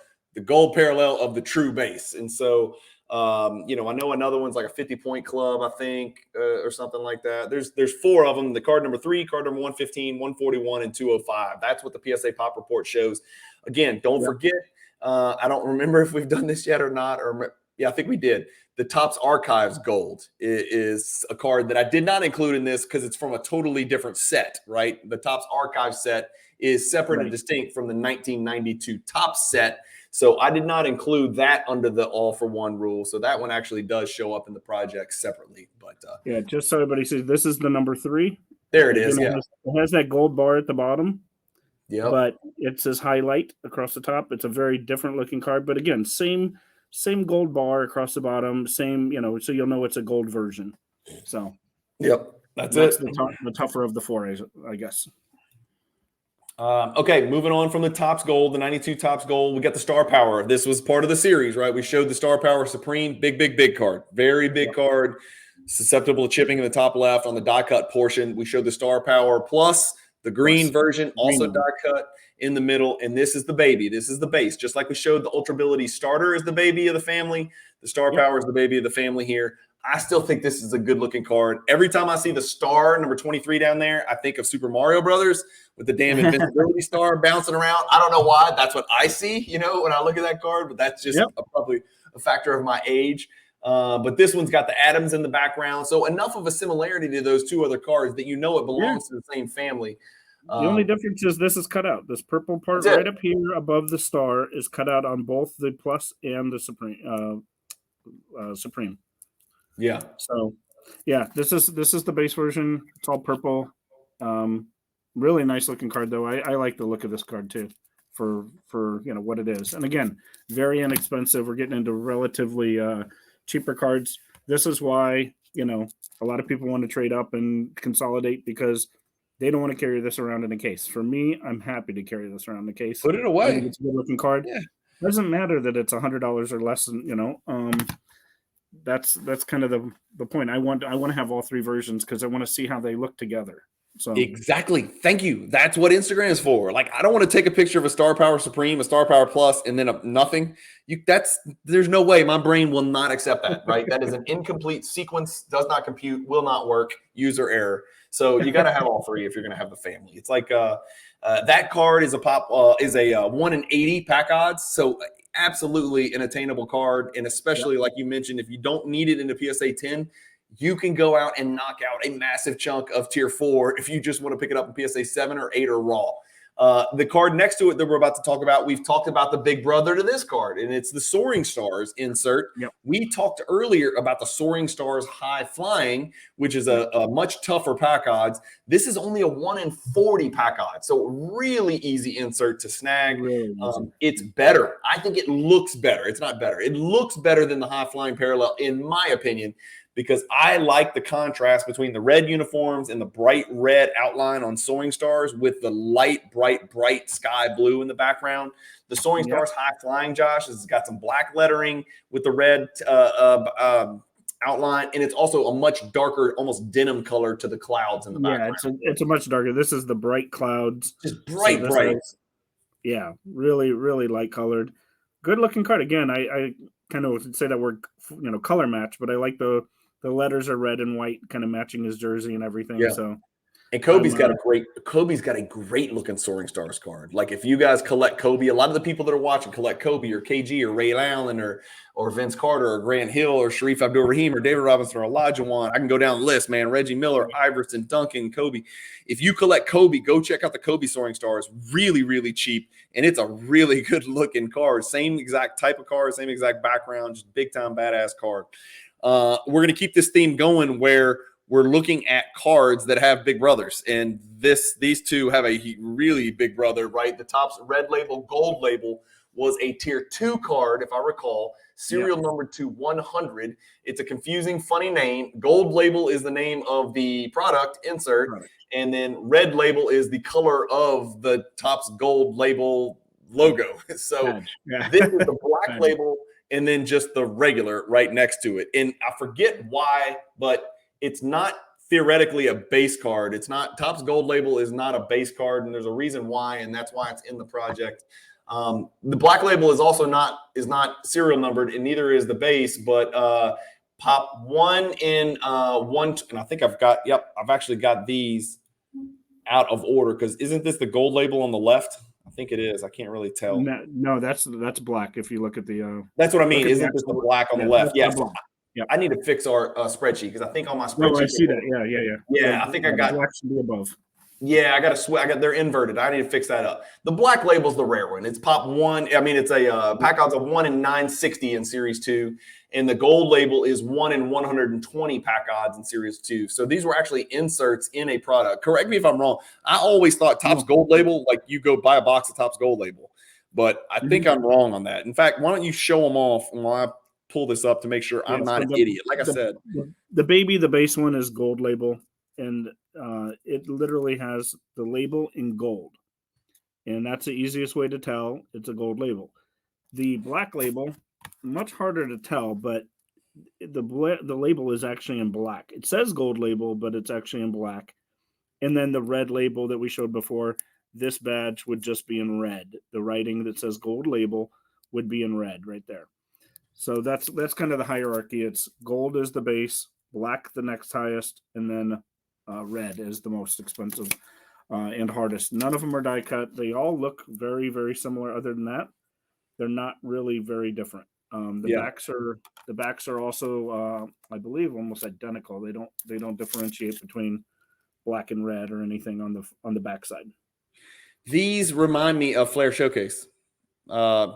gold parallel of the true base. And so, I know another one's like a 50-point club, I think, or something like that. There's 4 of them. The card number 3, card number 115, 141, and 205. That's what the PSA Pop Report shows. Again, don't forget. I don't remember if we've done this yet or not, or Yeah, I think we did. The Topps Archives Gold is a card that I did not include in this because it's from a totally different set, right? The Topps Archive set is separate and distinct from the 1992 Topps set. So I did not include that under the all-for-one rule. So that one actually does show up in the project separately. But yeah, just so everybody sees, this is the number 3. There it is. Again, it has that gold bar at the bottom. Yep. But it says highlight across the top. It's a very different looking card. But again, same gold bar across the bottom. Same, so you'll know it's a gold version. So, yep, that's the tougher of the 4, I guess. Okay, moving on from the Topps Gold, the 92 Topps Gold, we got the Star Power. This was part of the series, right? We showed the Star Power Supreme, big card. Very big card, susceptible to chipping in the top left on the die cut portion. We showed the Star Power Plus, the green version, also die cut in the middle. And this is the baby. This is the base. Just like we showed the Ultrability Starter is the baby of the family, the Star Power is the baby of the family here. I still think this is a good-looking card. Every time I see the star, number 23 down there, I think of Super Mario Brothers with the damn invincibility star bouncing around. I don't know why. That's what I see, when I look at that card, but that's just probably a factor of my age. But this one's got the atoms in the background. So enough of a similarity to those two other cards that it belongs to the same family. The only difference is this is cut out. This purple part right up here above the star is cut out on both the Plus and the Supreme. Supreme. Yeah. So, yeah, this is the base version. It's all purple. Really nice looking card, though. I like the look of this card too, for what it is. And again, very inexpensive. We're getting into relatively cheaper cards. This is why a lot of people want to trade up and consolidate because they don't want to carry this around in a case. For me, I'm happy to carry this around in the case. Put it away. It's a good looking card. Yeah. It doesn't matter that it's $100 or less than that's kind of the point. I want to have all 3 versions because I want to see how they look together. So exactly. Thank you. That's what Instagram is for. Like, I don't want to take a picture of a Star Power Supreme, a Star Power Plus, and then nothing. There's no way my brain will not accept that, right? That is an incomplete sequence, does not compute, will not work, user error. So you got to have all 3 if you're going to have the family. It's like that card is a 1 in 80 pack odds. So absolutely an attainable card. And especially like you mentioned, if you don't need it in the PSA 10, you can go out and knock out a massive chunk of tier 4 if you just want to pick it up in PSA 7 or 8 or raw. The card next to it that we're about to talk about, we've talked about the big brother to this card, and it's the Soaring Stars insert. Yep. We talked earlier about the Soaring Stars High Flying, which is a much tougher pack odds. This is only a 1 in 40 pack odds, so really easy insert to snag. Really it's better. I think it looks better. It's not better. It looks better than the High Flying Parallel, in my opinion, because I like the contrast between the red uniforms and the bright red outline on Soaring Stars with the light, bright sky blue in the background. The Soaring Stars High Flying, Josh, has got some black lettering with the red outline, and it's also a much darker, almost denim color to the clouds in the background. Yeah, it's a much darker. This is the bright clouds. Just bright. Yeah, really light colored. Good looking card. Again, I kind of would say that we're color match, but I like the letters are red and white, kind of matching his jersey and everything. Yeah. So, and Kobe's got a great looking Soaring Stars card. Like, if you guys collect Kobe, a lot of the people that are watching collect Kobe or KG or Ray Allen or Vince Carter or Grant Hill or Sharif Abdul-Rahim or David Robinson or Elijah Wan. I can go down the list, man. Reggie Miller, Iverson, Duncan, Kobe. If you collect Kobe, go check out the Kobe Soaring Stars. Really cheap, and it's a really good looking card. Same exact type of card, same exact background, just big time badass card. We're going to keep this theme going where we're looking at cards that have big brothers. And these two have a really big brother, right? The Topps red label, gold label was a tier 2 card, if I recall, serial number to 100. It's a confusing, funny name. Gold label is the name of the product insert. Right. And then red label is the color of the Topps gold label logo. So this is the black label, and then just the regular right next to it. And I forget why, but it's not theoretically a base card. It's not. Topps Gold Label is not a base card, and there's a reason why, and that's why it's in the project. The black label is also not serial numbered, and neither is the base, but pop 1 in 1, and I think I've actually got these out of order, because isn't this the gold label on the left? I think it is. I can't really tell. No, that's black. If you look at the That's what I mean. look at Isn't this the black on the left? Yes. Yeah. I need to fix our spreadsheet because I think on my No, spreadsheet. I see that. Yeah. Yeah, I think I got black should be above. Yeah, I got they're inverted. I need to fix that up. The black label's the rare one. It's pop one. I mean, it's a pack odds of 1 in 960 in Series 2, and the gold label is 1 in 120 pack odds in Series 2. So these were actually inserts in a product. Correct me if I'm wrong. I always thought Topps gold label, like you go buy a box of Topps gold label, but I think I'm wrong on that. In fact, why don't you show them off while I pull this up to make sure I'm not an idiot? Like I said, the base one is gold label, and it literally has the label in gold, and that's the easiest way to tell it's a gold label. The black label, much harder to tell, but the label is actually in black. It says gold label, but it's actually in black. And then the red label that we showed before, this badge would just be in red. The writing that says gold label would be in red right there. So that's kind of the hierarchy. It's gold is the base, black the next highest, and then red is the most expensive and hardest. None of them are die cut. They all look very, very similar. Other than that, they're not really very different. The backs are also, I believe, almost identical. They don't differentiate between black and red or anything on the backside. These remind me of Flair Showcase.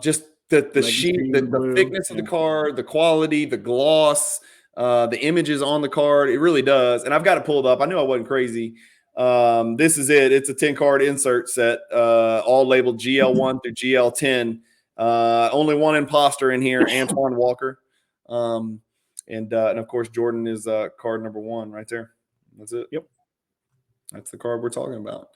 Just the sheet, the thickness of the card, the quality, the gloss, the images on the card. It really does. And I've got it pulled up. I knew I wasn't crazy. This is it. It's a 10-card insert set, all labeled GL1 through GL10. Only one imposter in here, Antoine Walker. And of course, Jordan is card number 1 right there. That's it. Yep. That's the card we're talking about.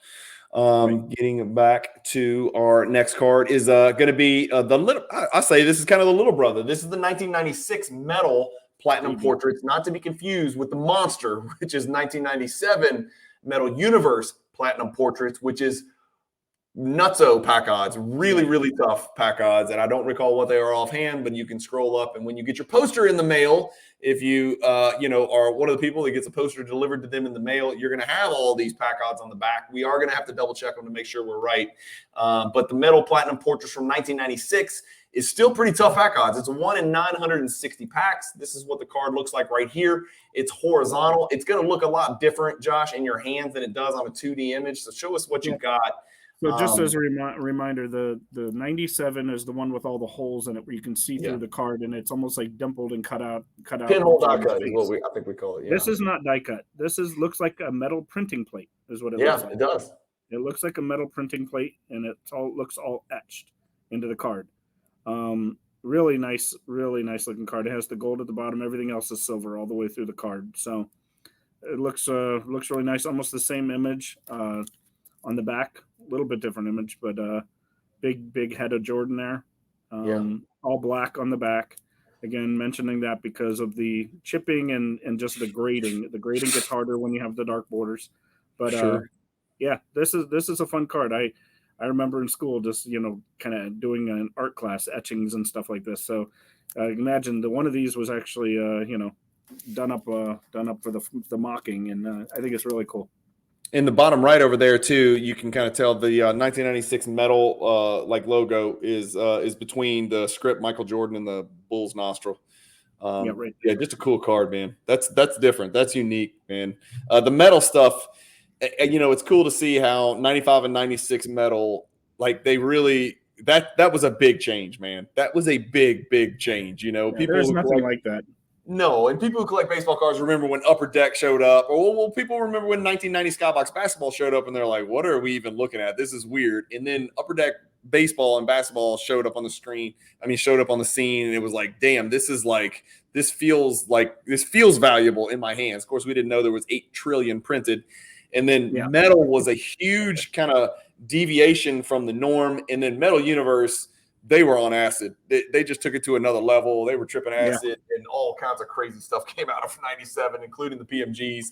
Getting back to our next card is going to be the little. I say this is kind of the little brother. This is the 1996 metal platinum portraits, not to be confused with the monster, which is 1997 metal universe platinum portraits, which is nutso pack odds, really, really tough pack odds. And I don't recall what they are offhand, but you can scroll up. And when you get your poster in the mail, if you, are one of the people that gets a poster delivered to them in the mail, you're going to have all these pack odds on the back. We are going to have to double check them to make sure we're right. But the metal platinum portraits from 1996 is still pretty tough pack odds. It's 1 in 960 packs. This is what the card looks like right here. It's horizontal. It's going to look a lot different, Josh, in your hands than it does on a 2D image. So show us what you got. So just as a reminder, the 97 is the one with all the holes in it where you can see through the card, and it's almost like dimpled and cut out. Pinhole die cut is what I think we call it. Yeah. This is not die cut. This looks like a metal printing plate is what it looks like. Yeah, it does. It looks like a metal printing plate, and it looks all etched into the card. Really nice looking card. It has the gold at the bottom. Everything else is silver all the way through the card. So it looks really nice. Almost the same image on the back. A little bit different image, but big head of Jordan there. All black on the back. Again, mentioning that because of the chipping and just the grading. The grading gets harder when you have the dark borders. But this is a fun card. I remember in school just kind of doing an art class, etchings and stuff like this. So imagine one of these was actually done up for the mocking, and I think it's really cool. In the bottom right over there too, you can kind of tell the 1996 metal logo is between the script Michael Jordan and the Bull's nostril. Just a cool card, man. That's different. That's unique, man. The metal stuff, it's cool to see how 95 and 96 metal, like they really that was a big change, man. That was a big change. People there's nothing like that. No, and people who collect baseball cards remember when Upper Deck showed up, or people remember when 1990 Skybox Basketball showed up, and they're like, "What are we even looking at? This is weird." And then Upper Deck Baseball and Basketball showed up on the scene. Showed up on the scene, and it was like, "Damn, this feels valuable in my hands." Of course, we didn't know there was 8 trillion printed, and then metal was a huge kind of deviation from the norm, and then Metal Universe. They were on acid. They just took it to another level. They were tripping acid, and all kinds of crazy stuff came out of 97, including the PMGs.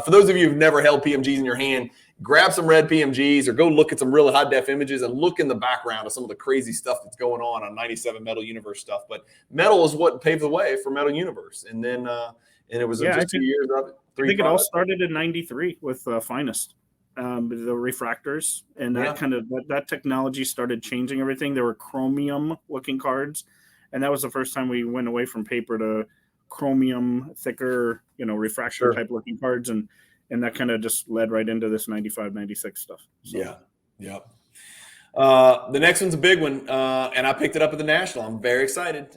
For those of you who've never held PMGs in your hand, grab some red PMGs or go look at some really high-def images and look in the background of some of the crazy stuff that's going on 97 Metal Universe stuff. But metal is what paved the way for Metal Universe. And then it was just 2 years of it. I think it all started in 93 with Finest. the refractors, and Yeah. that technology started changing everything. There were chromium looking cards, and that was the first time we went away from paper to chromium, thicker, refractor Sure. type looking cards, and that kind of just led right into this 95, 96 stuff. So. Yeah. Yep. The next one's a big one, and I picked it up at the National. I'm very excited.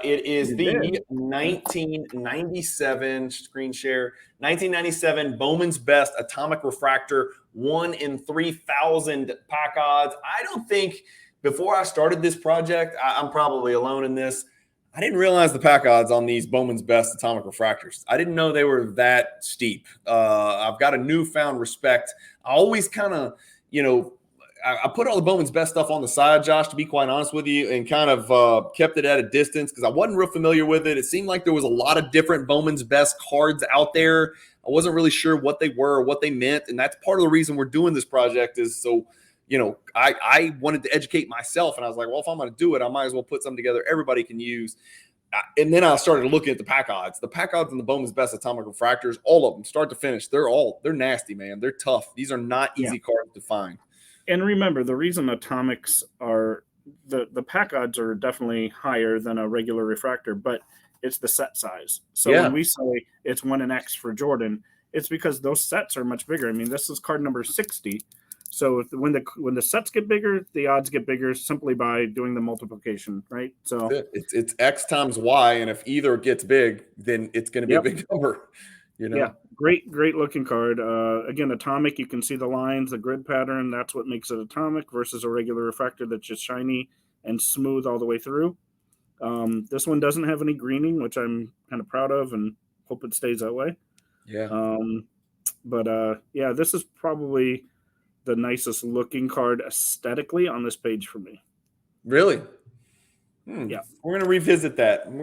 It is You the did. 1997 screen share, 1997 Bowman's Best Atomic Refractor, 1 in 3,000 pack odds. I don't think before I started this project, I'm probably alone in this. I didn't realize the pack odds on these Bowman's Best Atomic Refractors. I didn't know they were that steep. I've got a newfound respect. I always kind of, I put all the Bowman's Best stuff on the side, Josh, to be quite honest with you, and kind of kept it at a distance because I wasn't real familiar with it. It seemed like there was a lot of different Bowman's Best cards out there. I wasn't really sure what they were or what they meant, and that's part of the reason we're doing this project is so, I wanted to educate myself, and I was like, well, if I'm going to do it, I might as well put something together everybody can use. And then I started looking at the pack odds. The pack odds in the Bowman's Best Atomic Refractors, all of them, start to finish, they're nasty, man. They're tough. These are not easy cards to find. And remember, the reason atomics are the pack odds are definitely higher than a regular refractor, but it's the set size. So when we say it's 1 in X for Jordan, it's because those sets are much bigger. I mean, this is card number 60. So when the sets get bigger, the odds get bigger simply by doing the multiplication, right? So it's X times Y, and if either gets big, then it's going to be a big number. Yeah, great looking card. Again, atomic, you can see the lines, the grid pattern. That's what makes it atomic versus a regular refractor that's just shiny and smooth all the way through. This one doesn't have any greening, which I'm kind of proud of and hope it stays that way. Yeah. This is probably the nicest looking card aesthetically on this page for me. Really? Yeah. We're going to revisit that. It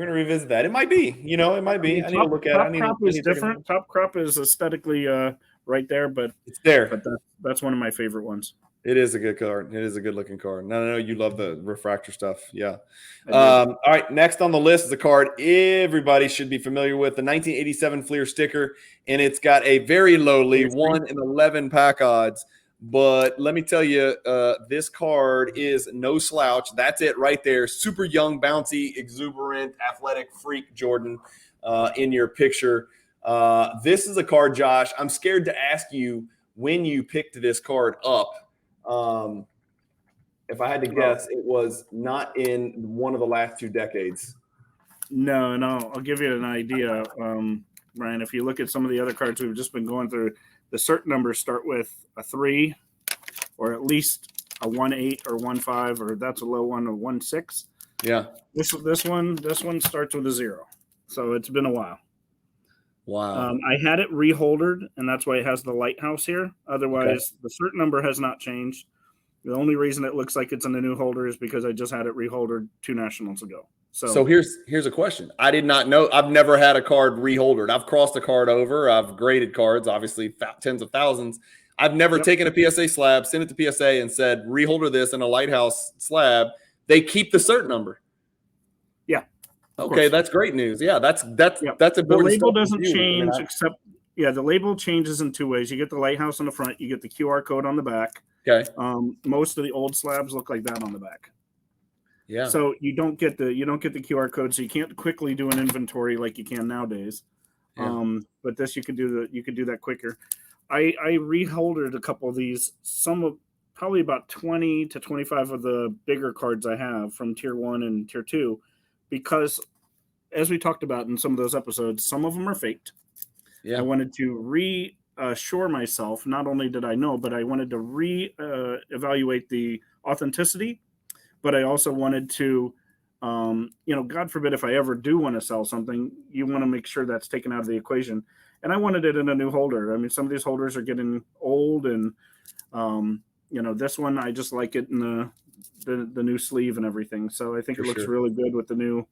might be, it might be. I need to look at it. Top crop is different. Top crop is aesthetically right there, but it's there. But that's one of my favorite ones. It is a good card. It is a good looking card. No, you love the refractor stuff. Yeah. All right. Next on the list is a card everybody should be familiar with, the 1987 Fleer sticker, and it's got a very lowly 1 in 11 pack odds. But let me tell you, this card is no slouch. That's it right there. Super young, bouncy, exuberant, athletic freak Jordan in your picture. This is a card, Josh. I'm scared to ask you when you picked this card up. If I had to guess, it was not in one of the last 2 decades. No. I'll give you an idea, Ryan. If you look at some of the other cards we've just been going through, the cert numbers start with a 3 or at least a 1-8 or 1-5, or that's a low one, a 1-6. Yeah. This one starts with a 0. So it's been a while. Wow. I had it reholdered, and that's why it has the lighthouse here. Otherwise, the cert number has not changed. The only reason it looks like it's in a new holder is because I just had it reholdered 2 nationals ago. So here's a question. I did not know. I've never had a card reholdered. I've crossed a card over. I've graded cards, obviously tens of thousands. I've never taken a PSA slab, sent it to PSA, and said reholder this in a lighthouse slab. They keep the cert number. Yeah. Okay, that's great news. Yeah, that's important. The label doesn't change except the label changes in 2 ways. You get the lighthouse on the front. You get the QR code on the back. Okay. Most of the old slabs look like that on the back. Yeah. So you don't get the QR code, so you can't quickly do an inventory like you can nowadays. Yeah. But this you could do that quicker. I reholdered a couple of these. Probably about 20 to 25 of the bigger cards I have from tier 1 and tier 2, because as we talked about in some of those episodes, some of them are faked. Yeah. I wanted to reassure myself. Not only did I know, but I wanted to evaluate the authenticity. But I also wanted to, God forbid if I ever do want to sell something, you want to make sure that's taken out of the equation. And I wanted it in a new holder. I mean, some of these holders are getting old, and this one I just like it in the new sleeve and everything. So I think it looks really good with the new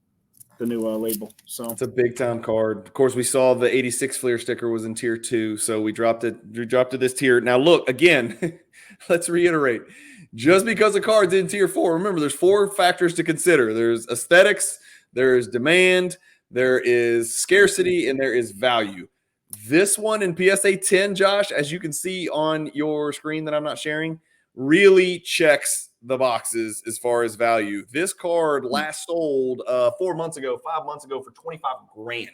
label. So it's a big time card. Of course, we saw the 86 Fleer sticker was in tier 2, so we dropped it to this tier. Now look again. Let's reiterate. Just because a card's in tier 4, remember there's 4 factors to consider. There's aesthetics, there's demand, there is scarcity, and there is value. This one in PSA 10, Josh, as you can see on your screen that I'm not sharing, really checks the boxes as far as value. This card last sold 4 months ago, 5 months ago for 25 grand.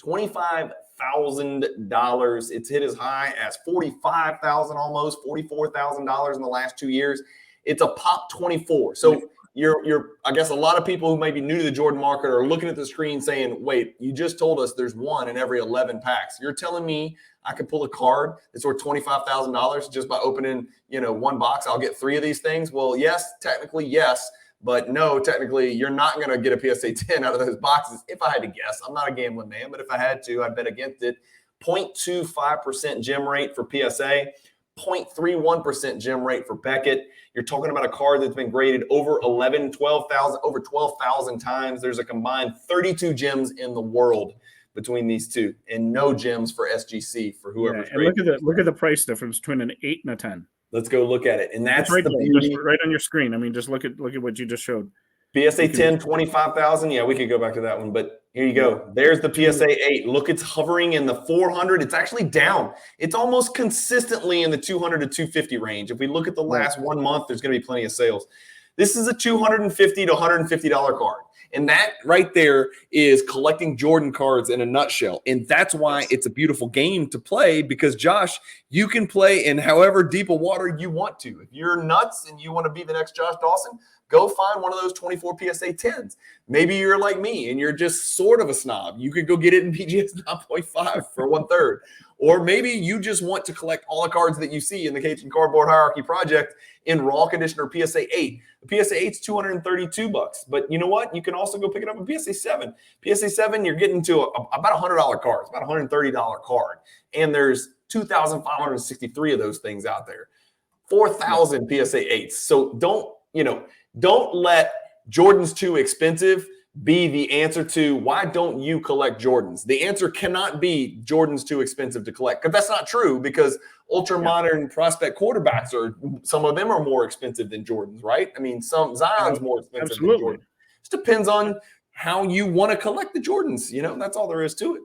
$25,000. It's hit as high as $45,000, almost $44,000 in the last 2 years. It's a pop 24. So I guess a lot of people who may be new to the Jordan market are looking at the screen saying, wait, you just told us there's one in every 11 packs. You're telling me I could pull a card that's worth $25,000 just by opening, one box? I'll get 3 of these things. Well, yes, technically, yes. But no, technically, you're not going to get a PSA 10 out of those boxes. If I had to guess, I'm not a gambling man, but if I had to, I'd bet against it. 0.25% gem rate for PSA, 0.31% gem rate for Beckett. You're talking about a card that's been graded over 12,000 times. There's a combined 32 gems in the world between these two, and no gems for SGC for whoever's graded. Look at the price difference between an 8 and a 10. Let's go look at it. And that's right the there, beauty. just right on your screen. I mean, just look at what you just showed. PSA 10, 25,000. Yeah, we could go back to that one, but here you go. There's the PSA 8. Look, it's hovering in the 400. It's actually down. It's almost consistently in the 200 to 250 range. If we look at the last 1 month, there's going to be plenty of sales. This is a $250 to $150 card. And that right there is collecting Jordan cards in a nutshell. And that's why it's a beautiful game to play, because, Josh, you can play in however deep a water you want to. If you're nuts and you want to be the next Josh Dawson, go find one of those 24 PSA 10s. Maybe you're like me and you're just sort of a snob. You could go get it in BGS 9.5 for 1/3. Or maybe you just want to collect all the cards that you see in the Cajun Cardboard Hierarchy Project in raw condition or PSA 8. The PSA 8's $232, but you know what? You can also go pick it up in PSA 7. PSA 7, you're getting to about $100 cards, about $130 card, and there's 2,563 of those things out there. 4,000 PSA 8s. So don't let Jordan's too expensive be the answer to why don't you collect Jordans. The answer cannot be Jordan's too expensive to collect, because that's not true, because ultra modern prospect quarterbacks some of them are more expensive than Jordans, right? I mean, Zion's more expensive than Jordan. It just depends on how you want to collect the Jordans. That's all there is to it.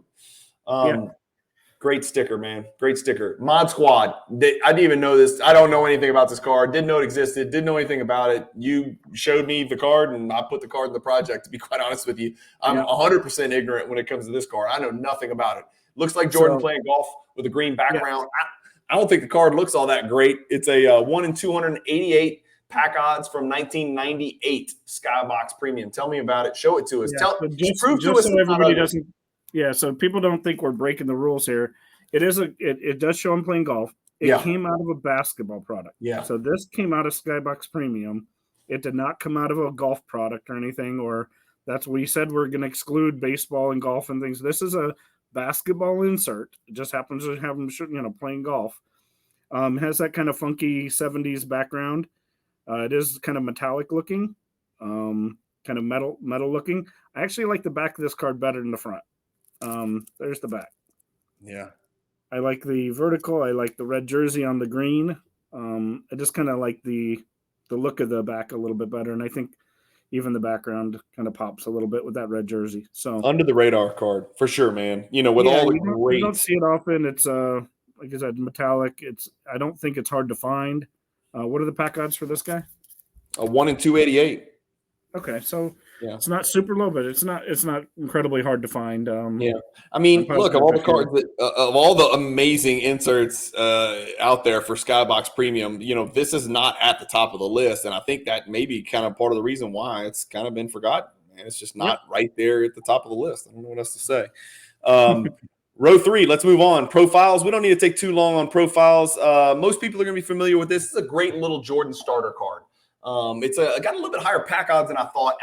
Great sticker, man. Great sticker. Mod Squad. I didn't even know this. I don't know anything about this card. Didn't know it existed. Didn't know anything about it. You showed me the card, and I put the card in the project, to be quite honest with you. I'm 100% ignorant when it comes to this card. I know nothing about it. Looks like Jordan playing golf with a green background. Yeah. I don't think the card looks all that great. It's a 1 in 288 pack odds from 1998 Skybox Premium. Tell me about it. Show it to us. Prove to us so everybody doesn't. Yeah, so people don't think we're breaking the rules here. It does show him playing golf. It came out of a basketball product. Yeah. So this came out of Skybox Premium. It did not come out of a golf product or anything, or that's what we said we're going to exclude baseball and golf and things. This is a basketball insert. It just happens to have him, playing golf. Has that kind of funky 70s background. It is kind of metallic looking, kind of metal looking. I actually like the back of this card better than the front. There's the back. Yeah. I like the vertical. I like the red jersey on the green. I just kind of like the look of the back a little bit better. And I think even the background kind of pops a little bit with that red jersey. So under the radar card for sure, man. With all the great. You don't see it often. It's like I said, metallic. I don't think it's hard to find. What are the pack odds for this guy? A 1 in 288. Okay, so it's not super low, but it's not incredibly hard to find. I mean, look, of all the cards of all the amazing inserts out there for Skybox Premium, this is not at the top of the list, and I think that may be kind of part of the reason why it's kind of been forgotten. Man, it's just not right there at the top of the list. I don't know what else to say. Row 3, let's move on. Profiles. We don't need to take too long on profiles. Most people are going to be familiar with this. This is a great little Jordan starter card. It's got a little bit higher pack odds than I thought.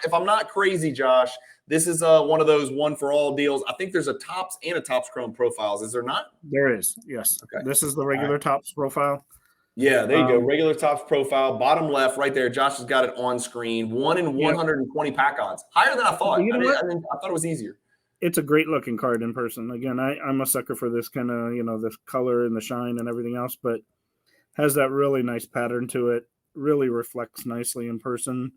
If I'm not crazy, Josh, this is one of those one for all deals. I think there's a Topps and a Topps Chrome profiles. Is there not? There is. Yes. Okay. This is the regular Topps profile. Yeah, there you go. Regular Topps profile, bottom left, right there. Josh has got it on screen. 1 in 120 pack odds, higher than I thought. I thought it was easier. It's a great looking card in person. Again, I'm a sucker for this kind of this color and the shine and everything else, but has that really nice pattern to it. Really reflects nicely in person.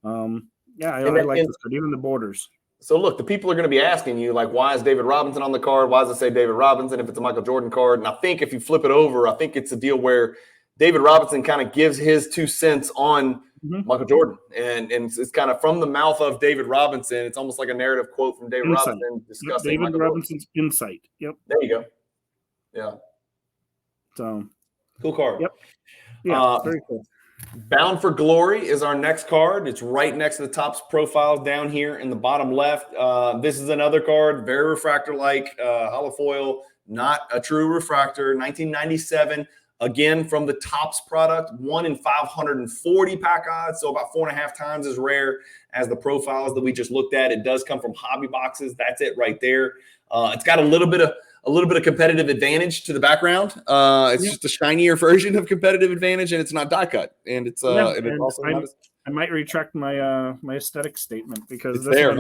I like this card, even the borders. So look, the people are going to be asking you, like, why is David Robinson on the card? Why does it say David Robinson if it's a Michael Jordan card? And I think if you flip it over, I think it's a deal where David Robinson kind of gives his 2 cents on Michael Jordan. And it's kind of from the mouth of David Robinson. It's almost like a narrative quote from David Robinson discussing David Michael Robinson's Jordan. insight. Yep. There you go. Yeah. So cool card. Yep. Yeah, very cool. Bound for Glory is our next card. It's right next to the Topps profiles down here in the bottom left. This is another card, very refractor-like, holofoil, not a true refractor. 1997, again from the Topps product, 1 in 540 pack odds, so about 4.5 times as rare as the profiles that we just looked at. It does come from hobby boxes. That's it right there. It's got a little bit of competitive advantage to the background. It's just a shinier version of competitive advantage, and it's not die cut. And it's I might retract my my aesthetic statement because this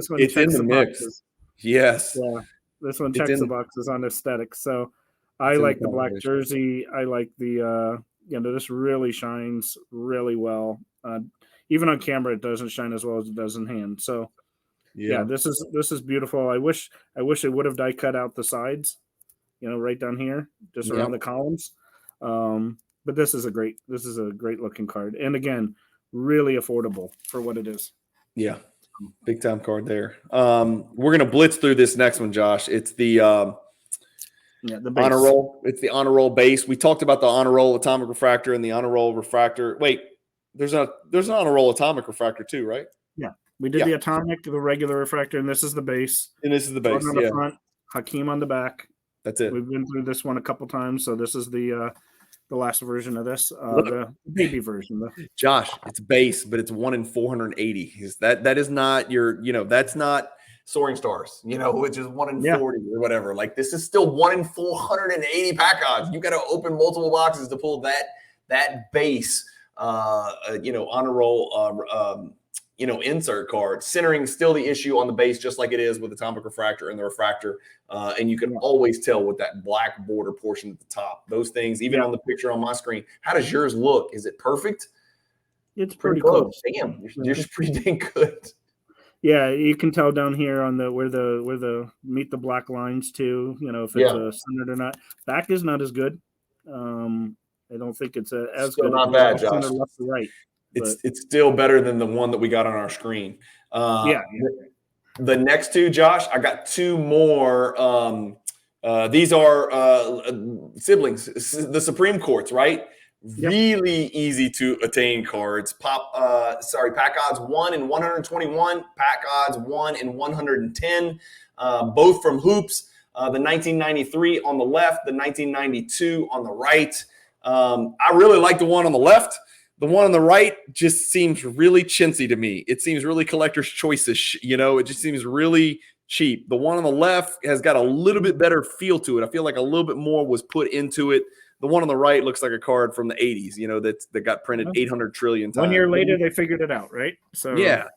one it's checks in the mix. Boxes. Yes. Yeah. This one checks the boxes on aesthetics. So I like the black jersey. I like the this really shines really well. Even on camera, it doesn't shine as well as it does in hand. So yeah, this is beautiful. I wish it would have die cut out the sides, right down here, just around the columns. But this is a great looking card, and again, really affordable for what it is. Yeah, big time card there. We're gonna blitz through this next one, Josh. It's the the base. honor roll. It's the honor roll base. We talked about the honor roll atomic refractor and the honor roll refractor. Wait, there's an honor roll atomic refractor too, right? Yeah. We did the atomic, the regular refractor, and this is the base. And this is the base. On the front, Hakeem on the back. That's it. We've been through this one a couple times, so this is the last version of this, the baby version. Josh, it's base, but it's 1 in 480. That is not your, that's not Soaring Stars, which is 1 in 40 or whatever. Like this is still 1 in 480 pack odds. You got to open multiple boxes to pull that base, honor roll. Insert card. Centering still the issue on the base, just like it is with atomic refractor and the refractor. And you can always tell with that black border portion at the top. Those things, even on the picture on my screen. How does yours look? Is it perfect? It's pretty close. Damn, you're pretty dang good. Yeah, you can tell down here on where the meet the black lines too. If it's centered or not. Back is not as good. I don't think it's as still good. Not bad, Josh. Center, left to right. It's still better than the one that we got on our screen. The next two, Josh, I got 2 more. These are siblings, the Supreme Courts, right? Yep. Really easy to attain cards. Pack odds 1 in 121, pack odds 1 in 110, both from Hoops. The 1993 on the left, the 1992 on the right. I really like the one on the left. The one on the right just seems really chintzy to me. It seems really collector's choice-ish, it just seems really cheap. The one on the left has got a little bit better feel to it. I feel like a little bit more was put into it. The one on the right looks like a card from the 80s, that got printed 800 trillion times. 1 year later, they figured it out, right? So yeah.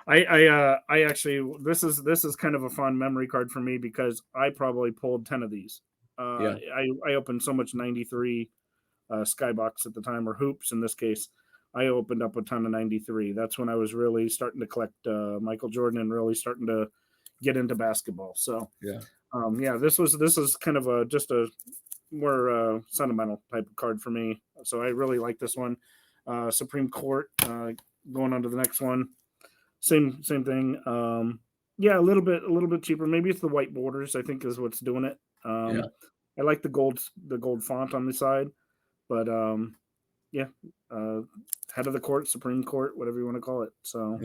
I actually this is kind of a fun memory card for me because I probably pulled 10 of these. I opened so much 93 Skybox at the time, or Hoops in this case. I opened up a ton of 93. That's when I was really starting to collect Michael Jordan and really starting to get into basketball. So this is kind of just a more sentimental type of card for me. So I really like this one. Supreme Court, going on to the next one. Same thing. A little bit cheaper. Maybe it's the white borders, I think, is what's doing it. I like the gold font on the side. But head of the court, Supreme Court, whatever you want to call it. So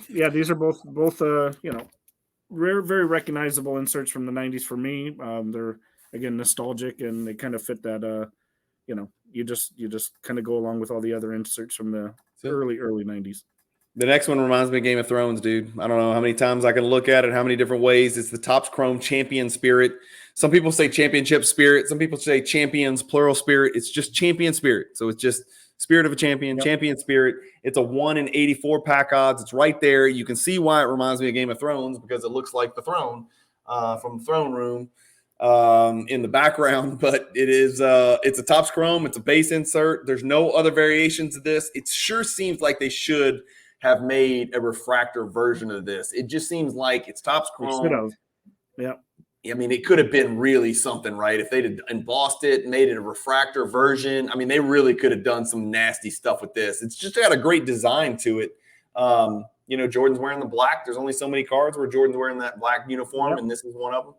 these are both rare, very recognizable inserts from the 90s for me. They're again nostalgic, and they kind of fit that. You just kind of go along with all the other inserts from the early 90s. The next one reminds me of Game of Thrones, dude. I don't know how many times I can look at it, how many different ways. It's the Topps Chrome Champion Spirit. Some people say Championship Spirit. Some people say Champions, plural Spirit. It's just Champion Spirit. So it's just Spirit of a Champion, Champion Spirit. It's a 1 in 84 pack odds. It's right there. You can see why it reminds me of Game of Thrones because it looks like the throne from Throne Room in the background. But it's a Topps Chrome. It's a base insert. There's no other variations of this. It sure seems like they should have made a refractor version of this. It just seems like it's Topps Chrome. Yeah. I mean, it could have been really something, right? If they'd have embossed it, made it a refractor version. I mean, they really could have done some nasty stuff with this. It's just got a great design to it. Jordan's wearing the black. There's only so many cards where Jordan's wearing that black uniform, and this is one of them.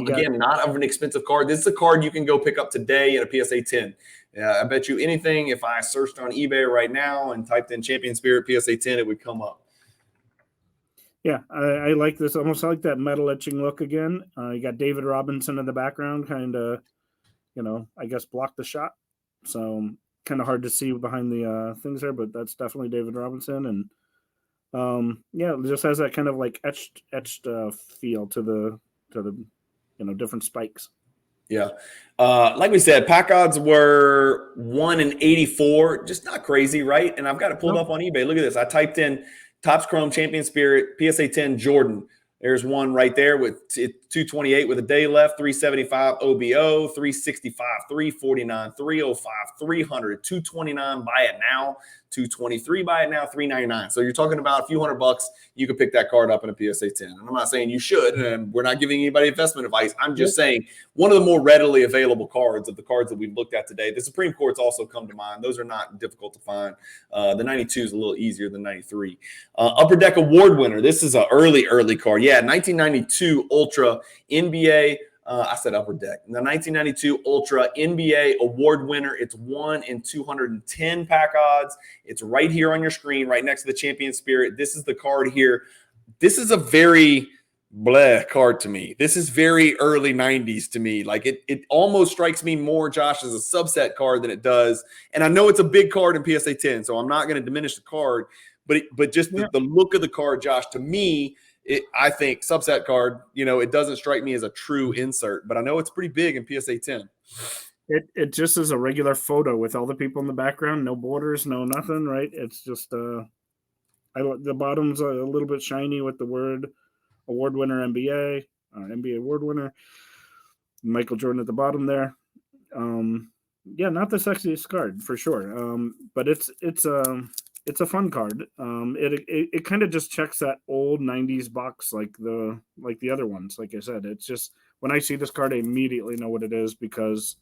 Again, not of an expensive card. This is a card you can go pick up today in a PSA 10. I bet you anything, if I searched on eBay right now and typed in Champion Spirit PSA 10, it would come up. Yeah, I like this. Almost like that metal etching look again. You got David Robinson in the background, kind of, I guess block the shot. So kind of hard to see behind the things there, but that's definitely David Robinson. And it just has that kind of like etched feel to the different spikes. Yeah. Like we said, pack odds were 1 in 84. Just not crazy, right? And I've got it pulled up on eBay. Look at this. I typed in Topps Chrome Champion Spirit PSA 10 Jordan. There's one right there with 228 with a day left, 375 OBO, 365, 349, 305, 300, 229 buy it now, 223 buy it now, 399. So you're talking about a few $100. You could pick that card up in a PSA 10. And I'm not saying you should, and we're not giving anybody investment advice. I'm just saying one of the more readily available cards of the cards that we've looked at today. The Supreme Courts also come to mind. Those are not difficult to find. The 92 is a little easier than 93. Upper Deck Award winner. This is an early card. Yeah, 1992 Ultra NBA. I said Upper Deck. The 1992 Ultra NBA Award winner. It's 1 in 210 pack odds. It's right here on your screen, right next to the Champion Spirit. This is the card here. This is a very bleh card to me. This is very early 90s to me. Like it almost strikes me more, Josh, as a subset card than it does. And I know it's a big card in PSA 10, so I'm not going to diminish the card. But just the look of the card, Josh, to me, I think subset card, it doesn't strike me as a true insert, but I know it's pretty big in PSA 10. It just is a regular photo with all the people in the background, no borders, no nothing, right? It's just the bottom's a little bit shiny with the word award winner NBA, NBA award winner, Michael Jordan at the bottom there. Not the sexiest card for sure, but it's a fun card. It kind of just checks that old 90s box like the other ones. Like I said, it's just when I see this card, I immediately know what it is because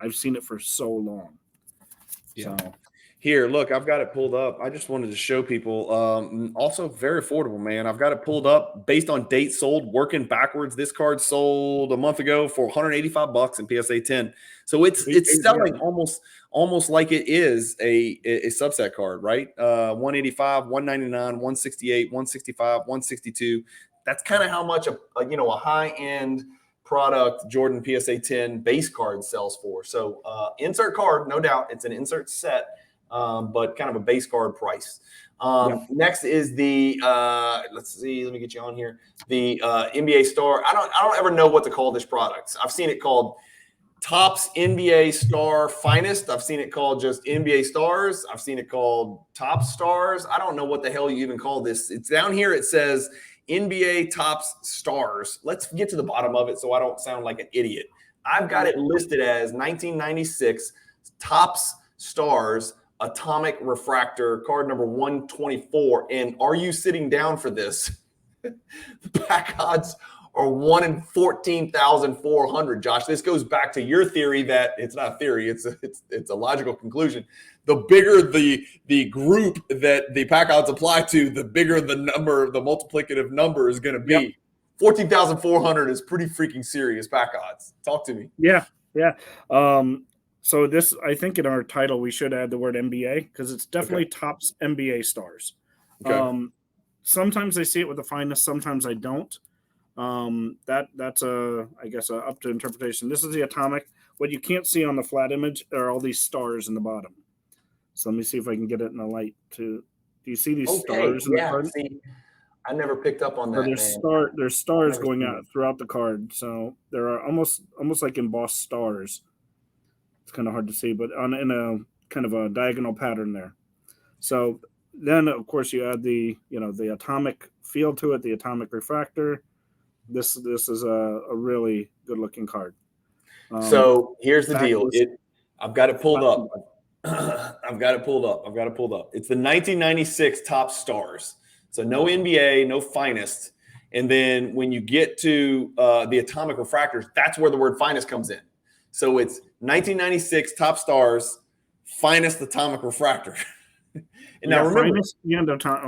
I've seen it for so long. Yeah. So. Here, look, I've got it pulled up. I just wanted to show people. Also very affordable, man. I've got it pulled up based on date sold, working backwards. This card sold a month ago for $185 in PSA 10. So it's selling almost like it is a subset card, right? 185, 199, 168, 165, 162. That's kind of how much a high-end product Jordan PSA 10 base card sells for. So insert card, no doubt. It's an insert set. But kind of a base card price. Next is the let's see, let me get you on here. The NBA Star. I don't ever know what to call this product. I've seen it called Topps NBA Star Finest. I've seen it called just NBA Stars. I've seen it called Topps Stars. I don't know what the hell you even call this. It's down here. It says NBA Topps Stars. Let's get to the bottom of it so I don't sound like an idiot. I've got it listed as 1996 Topps Stars Atomic Refractor, card number 124. And are you sitting down for this? The pack odds are 1 in 14,400, Josh. This goes back to your theory that it's not a theory, it's a logical conclusion. The bigger the group that the pack odds apply to, the bigger the number, the multiplicative number is going to be. Yep. 14,400 is pretty freaking serious pack odds. Talk to me. Yeah. So this, I think in our title, we should add the word NBA because it's definitely Topps NBA Stars. Okay. Sometimes I see it with the finest, sometimes I don't. That's I guess up to interpretation. This is the Atomic. What you can't see on the flat image are all these stars in the bottom. So let me see if I can get it in the light too. Do you see these stars in the card? See, I never picked up on that. There's stars going out throughout the card. So there are almost like embossed stars. It's kind of hard to see, but in a kind of a diagonal pattern there. So then, of course, you add the atomic feel to it, the atomic refractor. This is a really good looking card. So here's the deal. I've got it pulled up. I've got it pulled up. It's the 1996 top stars. So no NBA, no finest. And then when you get to the atomic refractors, that's where the word finest comes in. So it's 1996 top stars, finest atomic refractor. And now remember,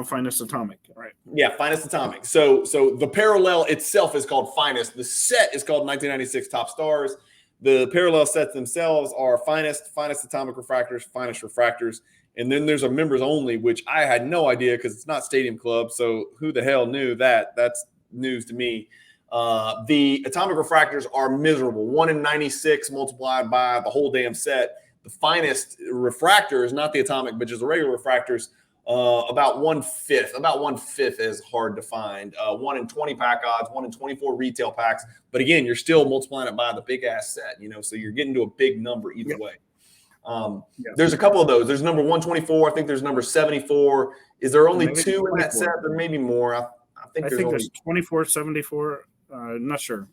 finest atomic, right? Yeah, finest atomic. So the parallel itself is called finest. The set is called 1996 top stars. The parallel sets themselves are finest atomic refractors, finest refractors. And then there's a members only, which I had no idea because it's not Stadium Club. So who the hell knew that? That's news to me. The atomic refractors are miserable. 1 in 96 multiplied by the whole damn set. The finest refractors, not the atomic, but just the regular refractors, about 1/5. About 1/5 is hard to find. 1 in 20 pack odds, 1 in 24 retail packs. But again, you're still multiplying it by the big ass set, so you're getting to a big number either way. There's a couple of those. There's number 124. I think there's number 74. Is there only maybe 2 in that set? There may be more. I think there's 24, 74. I'm not sure.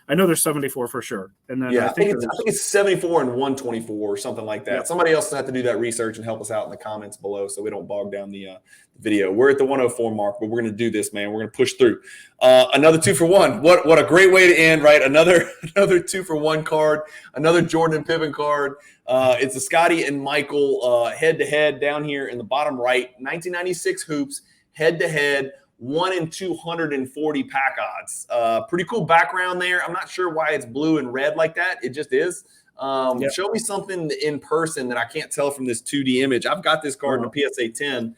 I know there's 74 for sure. And then I think it's 74 and 124 or something like that. Yeah. Somebody else has to do that research and help us out in the comments below so we don't bog down the video. We're at the 104 mark, but we're going to do this, man. We're going to push through. Another 2 for 1. What a great way to end, right? Another 2 for 1 card, another Jordan and Pippen card. It's a Scottie and Michael head-to-head down here in the bottom right. 1996 hoops, head-to-head. 1 in 240 pack odds. Pretty cool background there. I'm not sure why it's blue and red like that. It just is. Show me something in person that I can't tell from this 2D image. I've got this card in a PSA 10.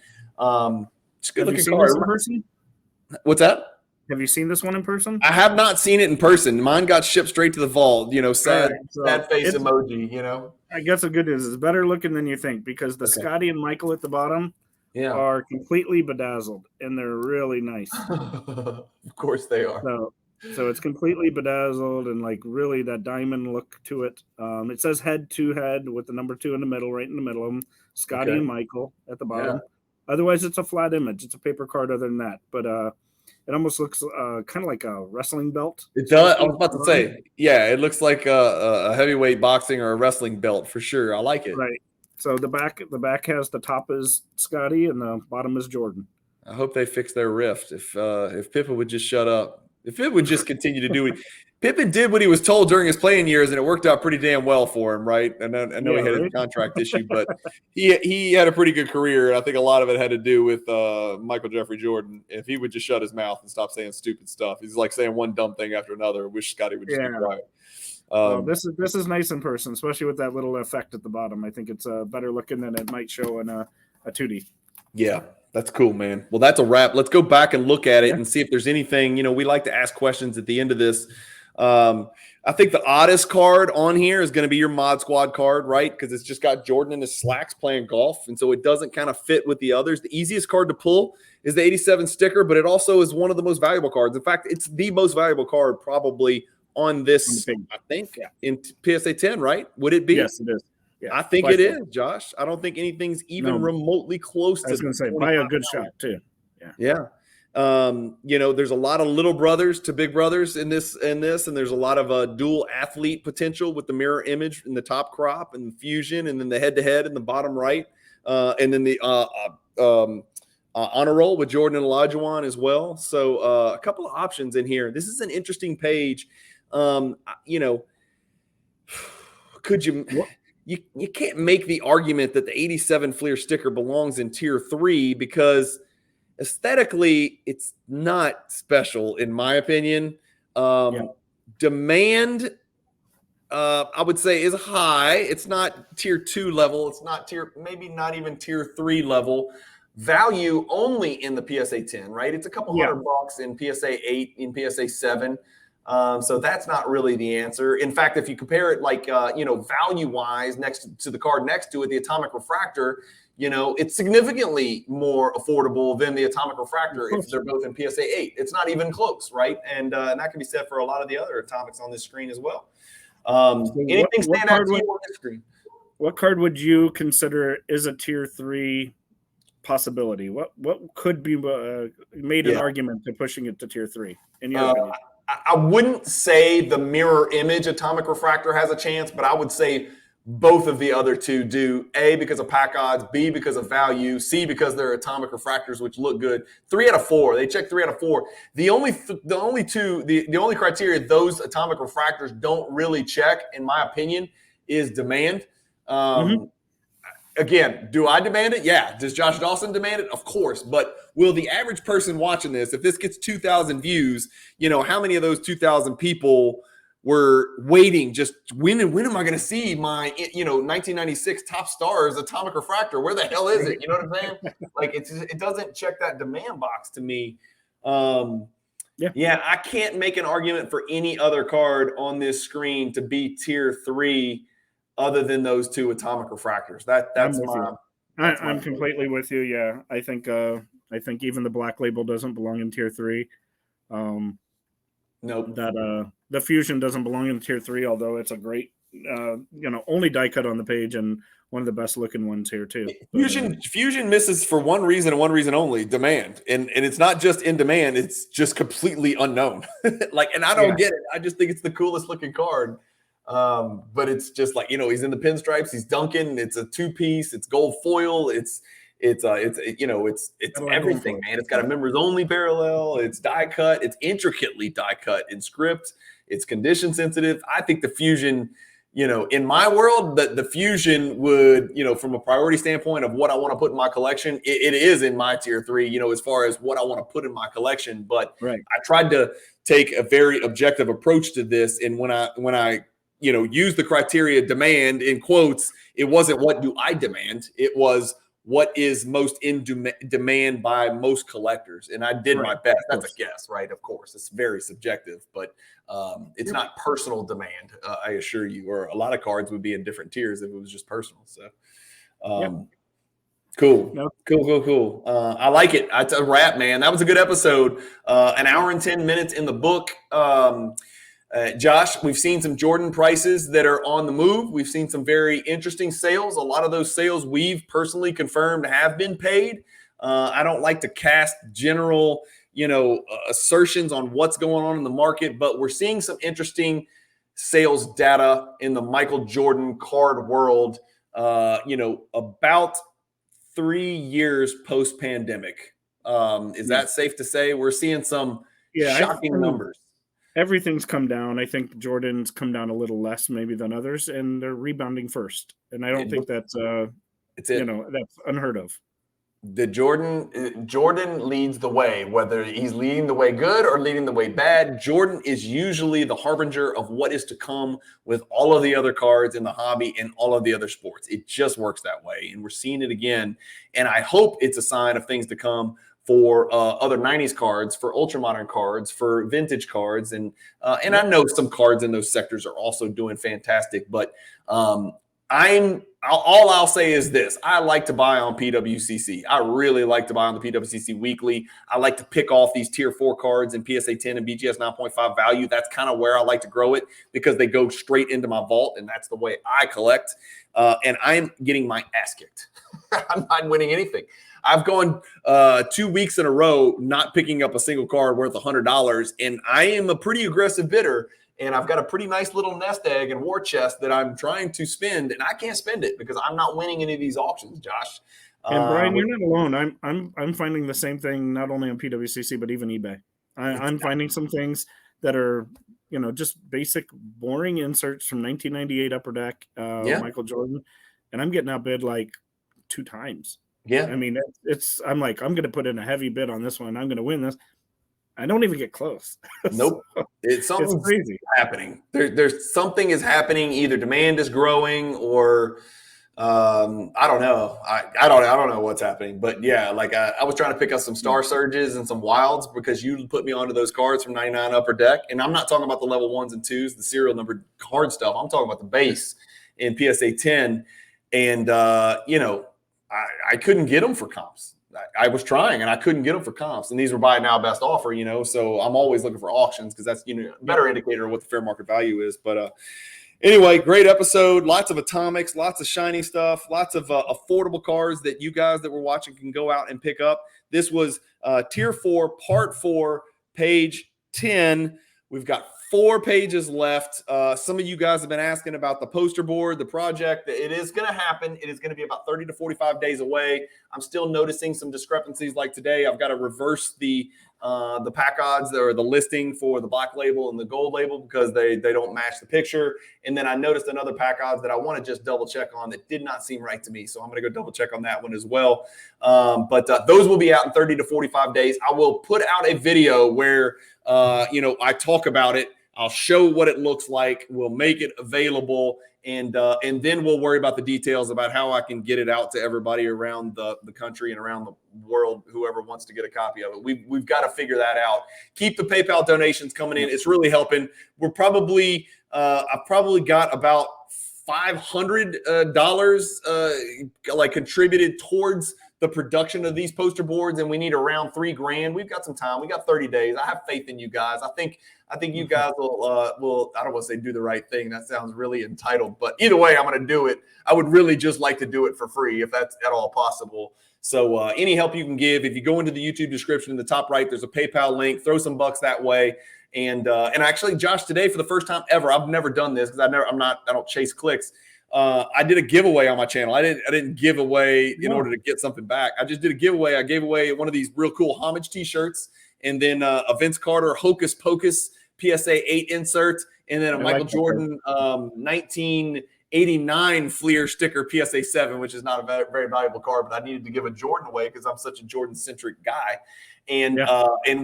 Just good looking card. In person? What's that? Have you seen this one in person? I have not seen it in person. Mine got shipped straight to the vault. Sad face emoji. I guess the good news is it's better looking than you think because the Scottie and Michael at the bottom are completely bedazzled, and they're really nice. Of course they are. So it's completely bedazzled and really that diamond look to it. It says head to head with the number 2 in the middle, right in the middle of them. Scottie and Michael at the bottom. Yeah. Otherwise, it's a flat image. It's a paper card other than that. But it almost looks kind of like a wrestling belt. It does. I was about to say, it looks like a heavyweight boxing or a wrestling belt for sure. I like it. Right. So the back has the top is Scottie and the bottom is Jordan. I hope they fix their rift. If Pippen would just shut up, if it would just continue to do it. Pippen did what he was told during his playing years, and it worked out pretty damn well for him, right? And I know he had a contract issue, but he had a pretty good career. And I think a lot of it had to do with Michael Jeffrey Jordan. If he would just shut his mouth and stop saying stupid stuff, he's like saying one dumb thing after another. I wish Scottie would just be quiet. This is nice in person, especially with that little effect at the bottom. I think it's better looking than it might show in a 2D. Yeah, that's cool, man. Well, that's a wrap. Let's go back and look at it and see if there's anything. We like to ask questions at the end of this. I think the oddest card on here is going to be your Mod Squad card, right? Because it's just got Jordan in his slacks playing golf, and so it doesn't kind of fit with the others. The easiest card to pull is the 87 sticker, but it also is one of the most valuable cards. In fact, it's the most valuable card probably on this, I think, in PSA 10, right? Would it be? Yes, it is. Yeah, I think it is, Josh. I don't think anything's even remotely close to. I was going to say, buy a good shot too. Yeah. There's a lot of little brothers to big brothers in this, and there's a lot of dual athlete potential with the mirror image in the top crop and the fusion, and then the head-to-head in the bottom right, and then the honor roll with Jordan and Olajuwon as well. So a couple of options in here. This is an interesting page. Could you can't make the argument that the 87 Fleer sticker belongs in tier 3 because aesthetically it's not special in my opinion. Demand I would say is high. It's not tier 2 level. It's not maybe not even tier 3 level. Value only in the PSA 10, right? It's a couple $100 in PSA 8, in PSA 7. So that's not really the answer. In fact, if you compare it value-wise next to the card next to it, the Atomic Refractor, it's significantly more affordable than the Atomic Refractor if they're both in PSA 8. It's not even close, right? And that can be said for a lot of the other Atomics on this screen as well. Anything stand out to you on this screen? What card would you consider is a tier 3 possibility? What could be made an argument to pushing it to tier 3 in your opinion? I wouldn't say the mirror image Atomic Refractor has a chance, but I would say both of the other two do. A, because of pack odds, B, because of value, C, because they're atomic refractors, which look good. 3 out of 4. They check 3 out of 4. The only criteria those atomic refractors don't really check, in my opinion, is demand. Again, do I demand it? Yeah. Does Josh Dawson demand it? Of course. But will the average person watching this, if this gets 2,000 views, how many of those 2,000 people were waiting just when am I going to see my 1996 Top Stars atomic refractor? Where the hell is it? You know what I'm saying? Like it doesn't check that demand box to me. Yeah, I can't make an argument for any other card on this screen to be tier 3 other than those two atomic refractors. I'm completely with you. Yeah, I think even the black label doesn't belong in tier 3. Nope. That the fusion doesn't belong in tier 3, although it's a great only die cut on the page and one of the best looking ones here too. Fusion misses for one reason and one reason only: demand. And it's not just in demand; it's just completely unknown. And I don't get it. I just think it's the coolest looking card. But it's just he's in the pinstripes, he's dunking. It's a 2-piece. It's gold foil. It's everything, man. It's got a members only parallel. It's die cut. It's intricately die cut in script. It's condition sensitive. I think the fusion, in my world, the fusion would, from a priority standpoint of what I want to put in my collection, it is in my tier 3, as far as what I want to put in my collection. But I tried to take a very objective approach to this. And when I use the criteria demand in quotes, it wasn't what do I demand? It was what is most in demand by most collectors. And I did my best. That's a guess, right? Of course, it's very subjective, but it's not personal demand, I assure you, or a lot of cards would be in different tiers if it was just personal. So Cool. I like it. It's a wrap, man. That was a good episode. An hour and 10 minutes in the book. Josh, we've seen some Jordan prices that are on the move. We've seen some very interesting sales. A lot of those sales we've personally confirmed have been paid. I don't like to cast general, assertions on what's going on in the market, but we're seeing some interesting sales data in the Michael Jordan card world, about 3 years post-pandemic. Is that safe to say? We're seeing some shocking numbers. Everything's come down. I think Jordan's come down a little less maybe than others, and they're rebounding first. And I don't think that's that's unheard of. The Jordan leads the way, whether he's leading the way good or leading the way bad. Jordan is usually the harbinger of what is to come with all of the other cards in the hobby and all of the other sports. It just works that way, and we're seeing it again. And I hope it's a sign of things to come for other 90s cards, for ultramodern cards, for vintage cards. And I know some cards in those sectors are also doing fantastic, but all I'll say is this. I like to buy on PWCC. I really like to buy on the PWCC Weekly. I like to pick off these tier 4 cards in PSA 10 and BGS 9.5 value. That's kind of where I like to grow it because they go straight into my vault, and that's the way I collect. And I'm getting my ass kicked. I'm not winning anything. I've gone 2 weeks in a row not picking up a single card worth $100, and I am a pretty aggressive bidder, and I've got a pretty nice little nest egg and war chest that I'm trying to spend, and I can't spend it because I'm not winning any of these auctions, Josh. And Brian, you're not alone. I'm finding the same thing not only on PWCC but even eBay. I'm finding some things that are just basic boring inserts from 1998 Upper Deck Michael Jordan, and I'm getting outbid like 2 times. Yeah, I mean, I'm like, I'm going to put in a heavy bid on this one. I'm going to win this. I don't even get close. Nope. It's crazy happening. There's something is happening. Either demand is growing or I don't know. I don't know what's happening. But yeah, like I was trying to pick up some Star Surges and some Wilds because you put me onto those cards from 99 Upper Deck. And I'm not talking about the level 1s and 2s, the serial numbered card stuff. I'm talking about the base in PSA 10. And, I couldn't get them for comps. I was trying and I couldn't get them for comps. And these were buy now best offer, so I'm always looking for auctions because that's, a better indicator of what the fair market value is. But anyway, great episode. Lots of atomics, lots of shiny stuff, lots of affordable cards that you guys that were watching can go out and pick up. This was Tier 4, Part 4, page 10. We've got 4 pages left. Some of you guys have been asking about the poster board, the project. It is going to happen. It is going to be about 30 to 45 days away. I'm still noticing some discrepancies. Like today, I've got to reverse the pack odds or the listing for the black label and the gold label because they don't match the picture. And then I noticed another pack odds that I want to just double check on that did not seem right to me. So I'm going to go double check on that one as well. But those will be out in 30 to 45 days. I will put out a video where I talk about it. I'll show what it looks like. We'll make it available, and then we'll worry about the details about how I can get it out to everybody around the country and around the world, whoever wants to get a copy of it. We've got to figure that out. Keep the PayPal donations coming in. It's really helping. We're probably I've probably got about $500 like contributed towards the production of these poster boards, and we need around $3,000. We've got some time. We got 30 days. I have faith in you guys. I think you guys will. I don't want to say do the right thing. That sounds really entitled, but either way, I'm going to do it. I would really just like to do it for free if that's at all possible. So any help you can give, if you go into the YouTube description in the top right, there's a PayPal link. Throw some bucks that way. And actually, Josh, today for the first time ever, I've never done this because I don't chase clicks. I did a giveaway on my channel. I didn't give away in order to get something back. I just did a giveaway. I gave away one of these real cool homage t-shirts, and then a Vince Carter Hocus Pocus PSA 8 insert, and then a Michael Jordan 1989 Fleer sticker PSA 7, which is not a very valuable card, but I needed to give a Jordan away because I'm such a Jordan-centric guy. And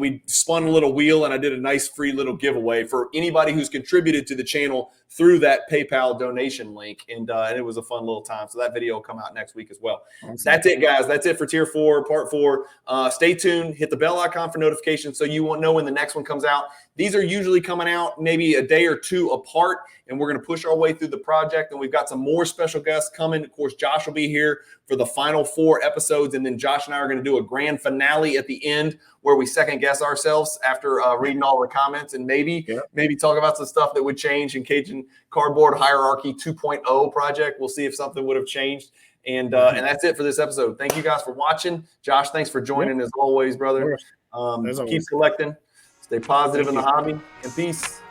we spun a little wheel, and I did a nice free little giveaway for anybody who's contributed to the channel through that PayPal donation link. And it was a fun little time. So that video will come out next week as well. Awesome. That's it, guys. That's it for Tier 4, Part 4. Stay tuned. Hit the bell icon for notifications so you won't know when the next one comes out. These are usually coming out maybe a day or two apart, and we're going to push our way through the project. And we've got some more special guests coming. Of course, Josh will be here for the final 4 episodes, and then Josh and I are going to do a grand finale at the end where we second guess ourselves after reading all the comments and maybe talk about some stuff that would change in Cajun Cardboard Hierarchy 2.0 project. We'll see if something would have changed. And that's it for this episode. Thank you guys for watching. Josh, thanks for joining as always, brother. Keep collecting. Stay positive in the hobby, and peace.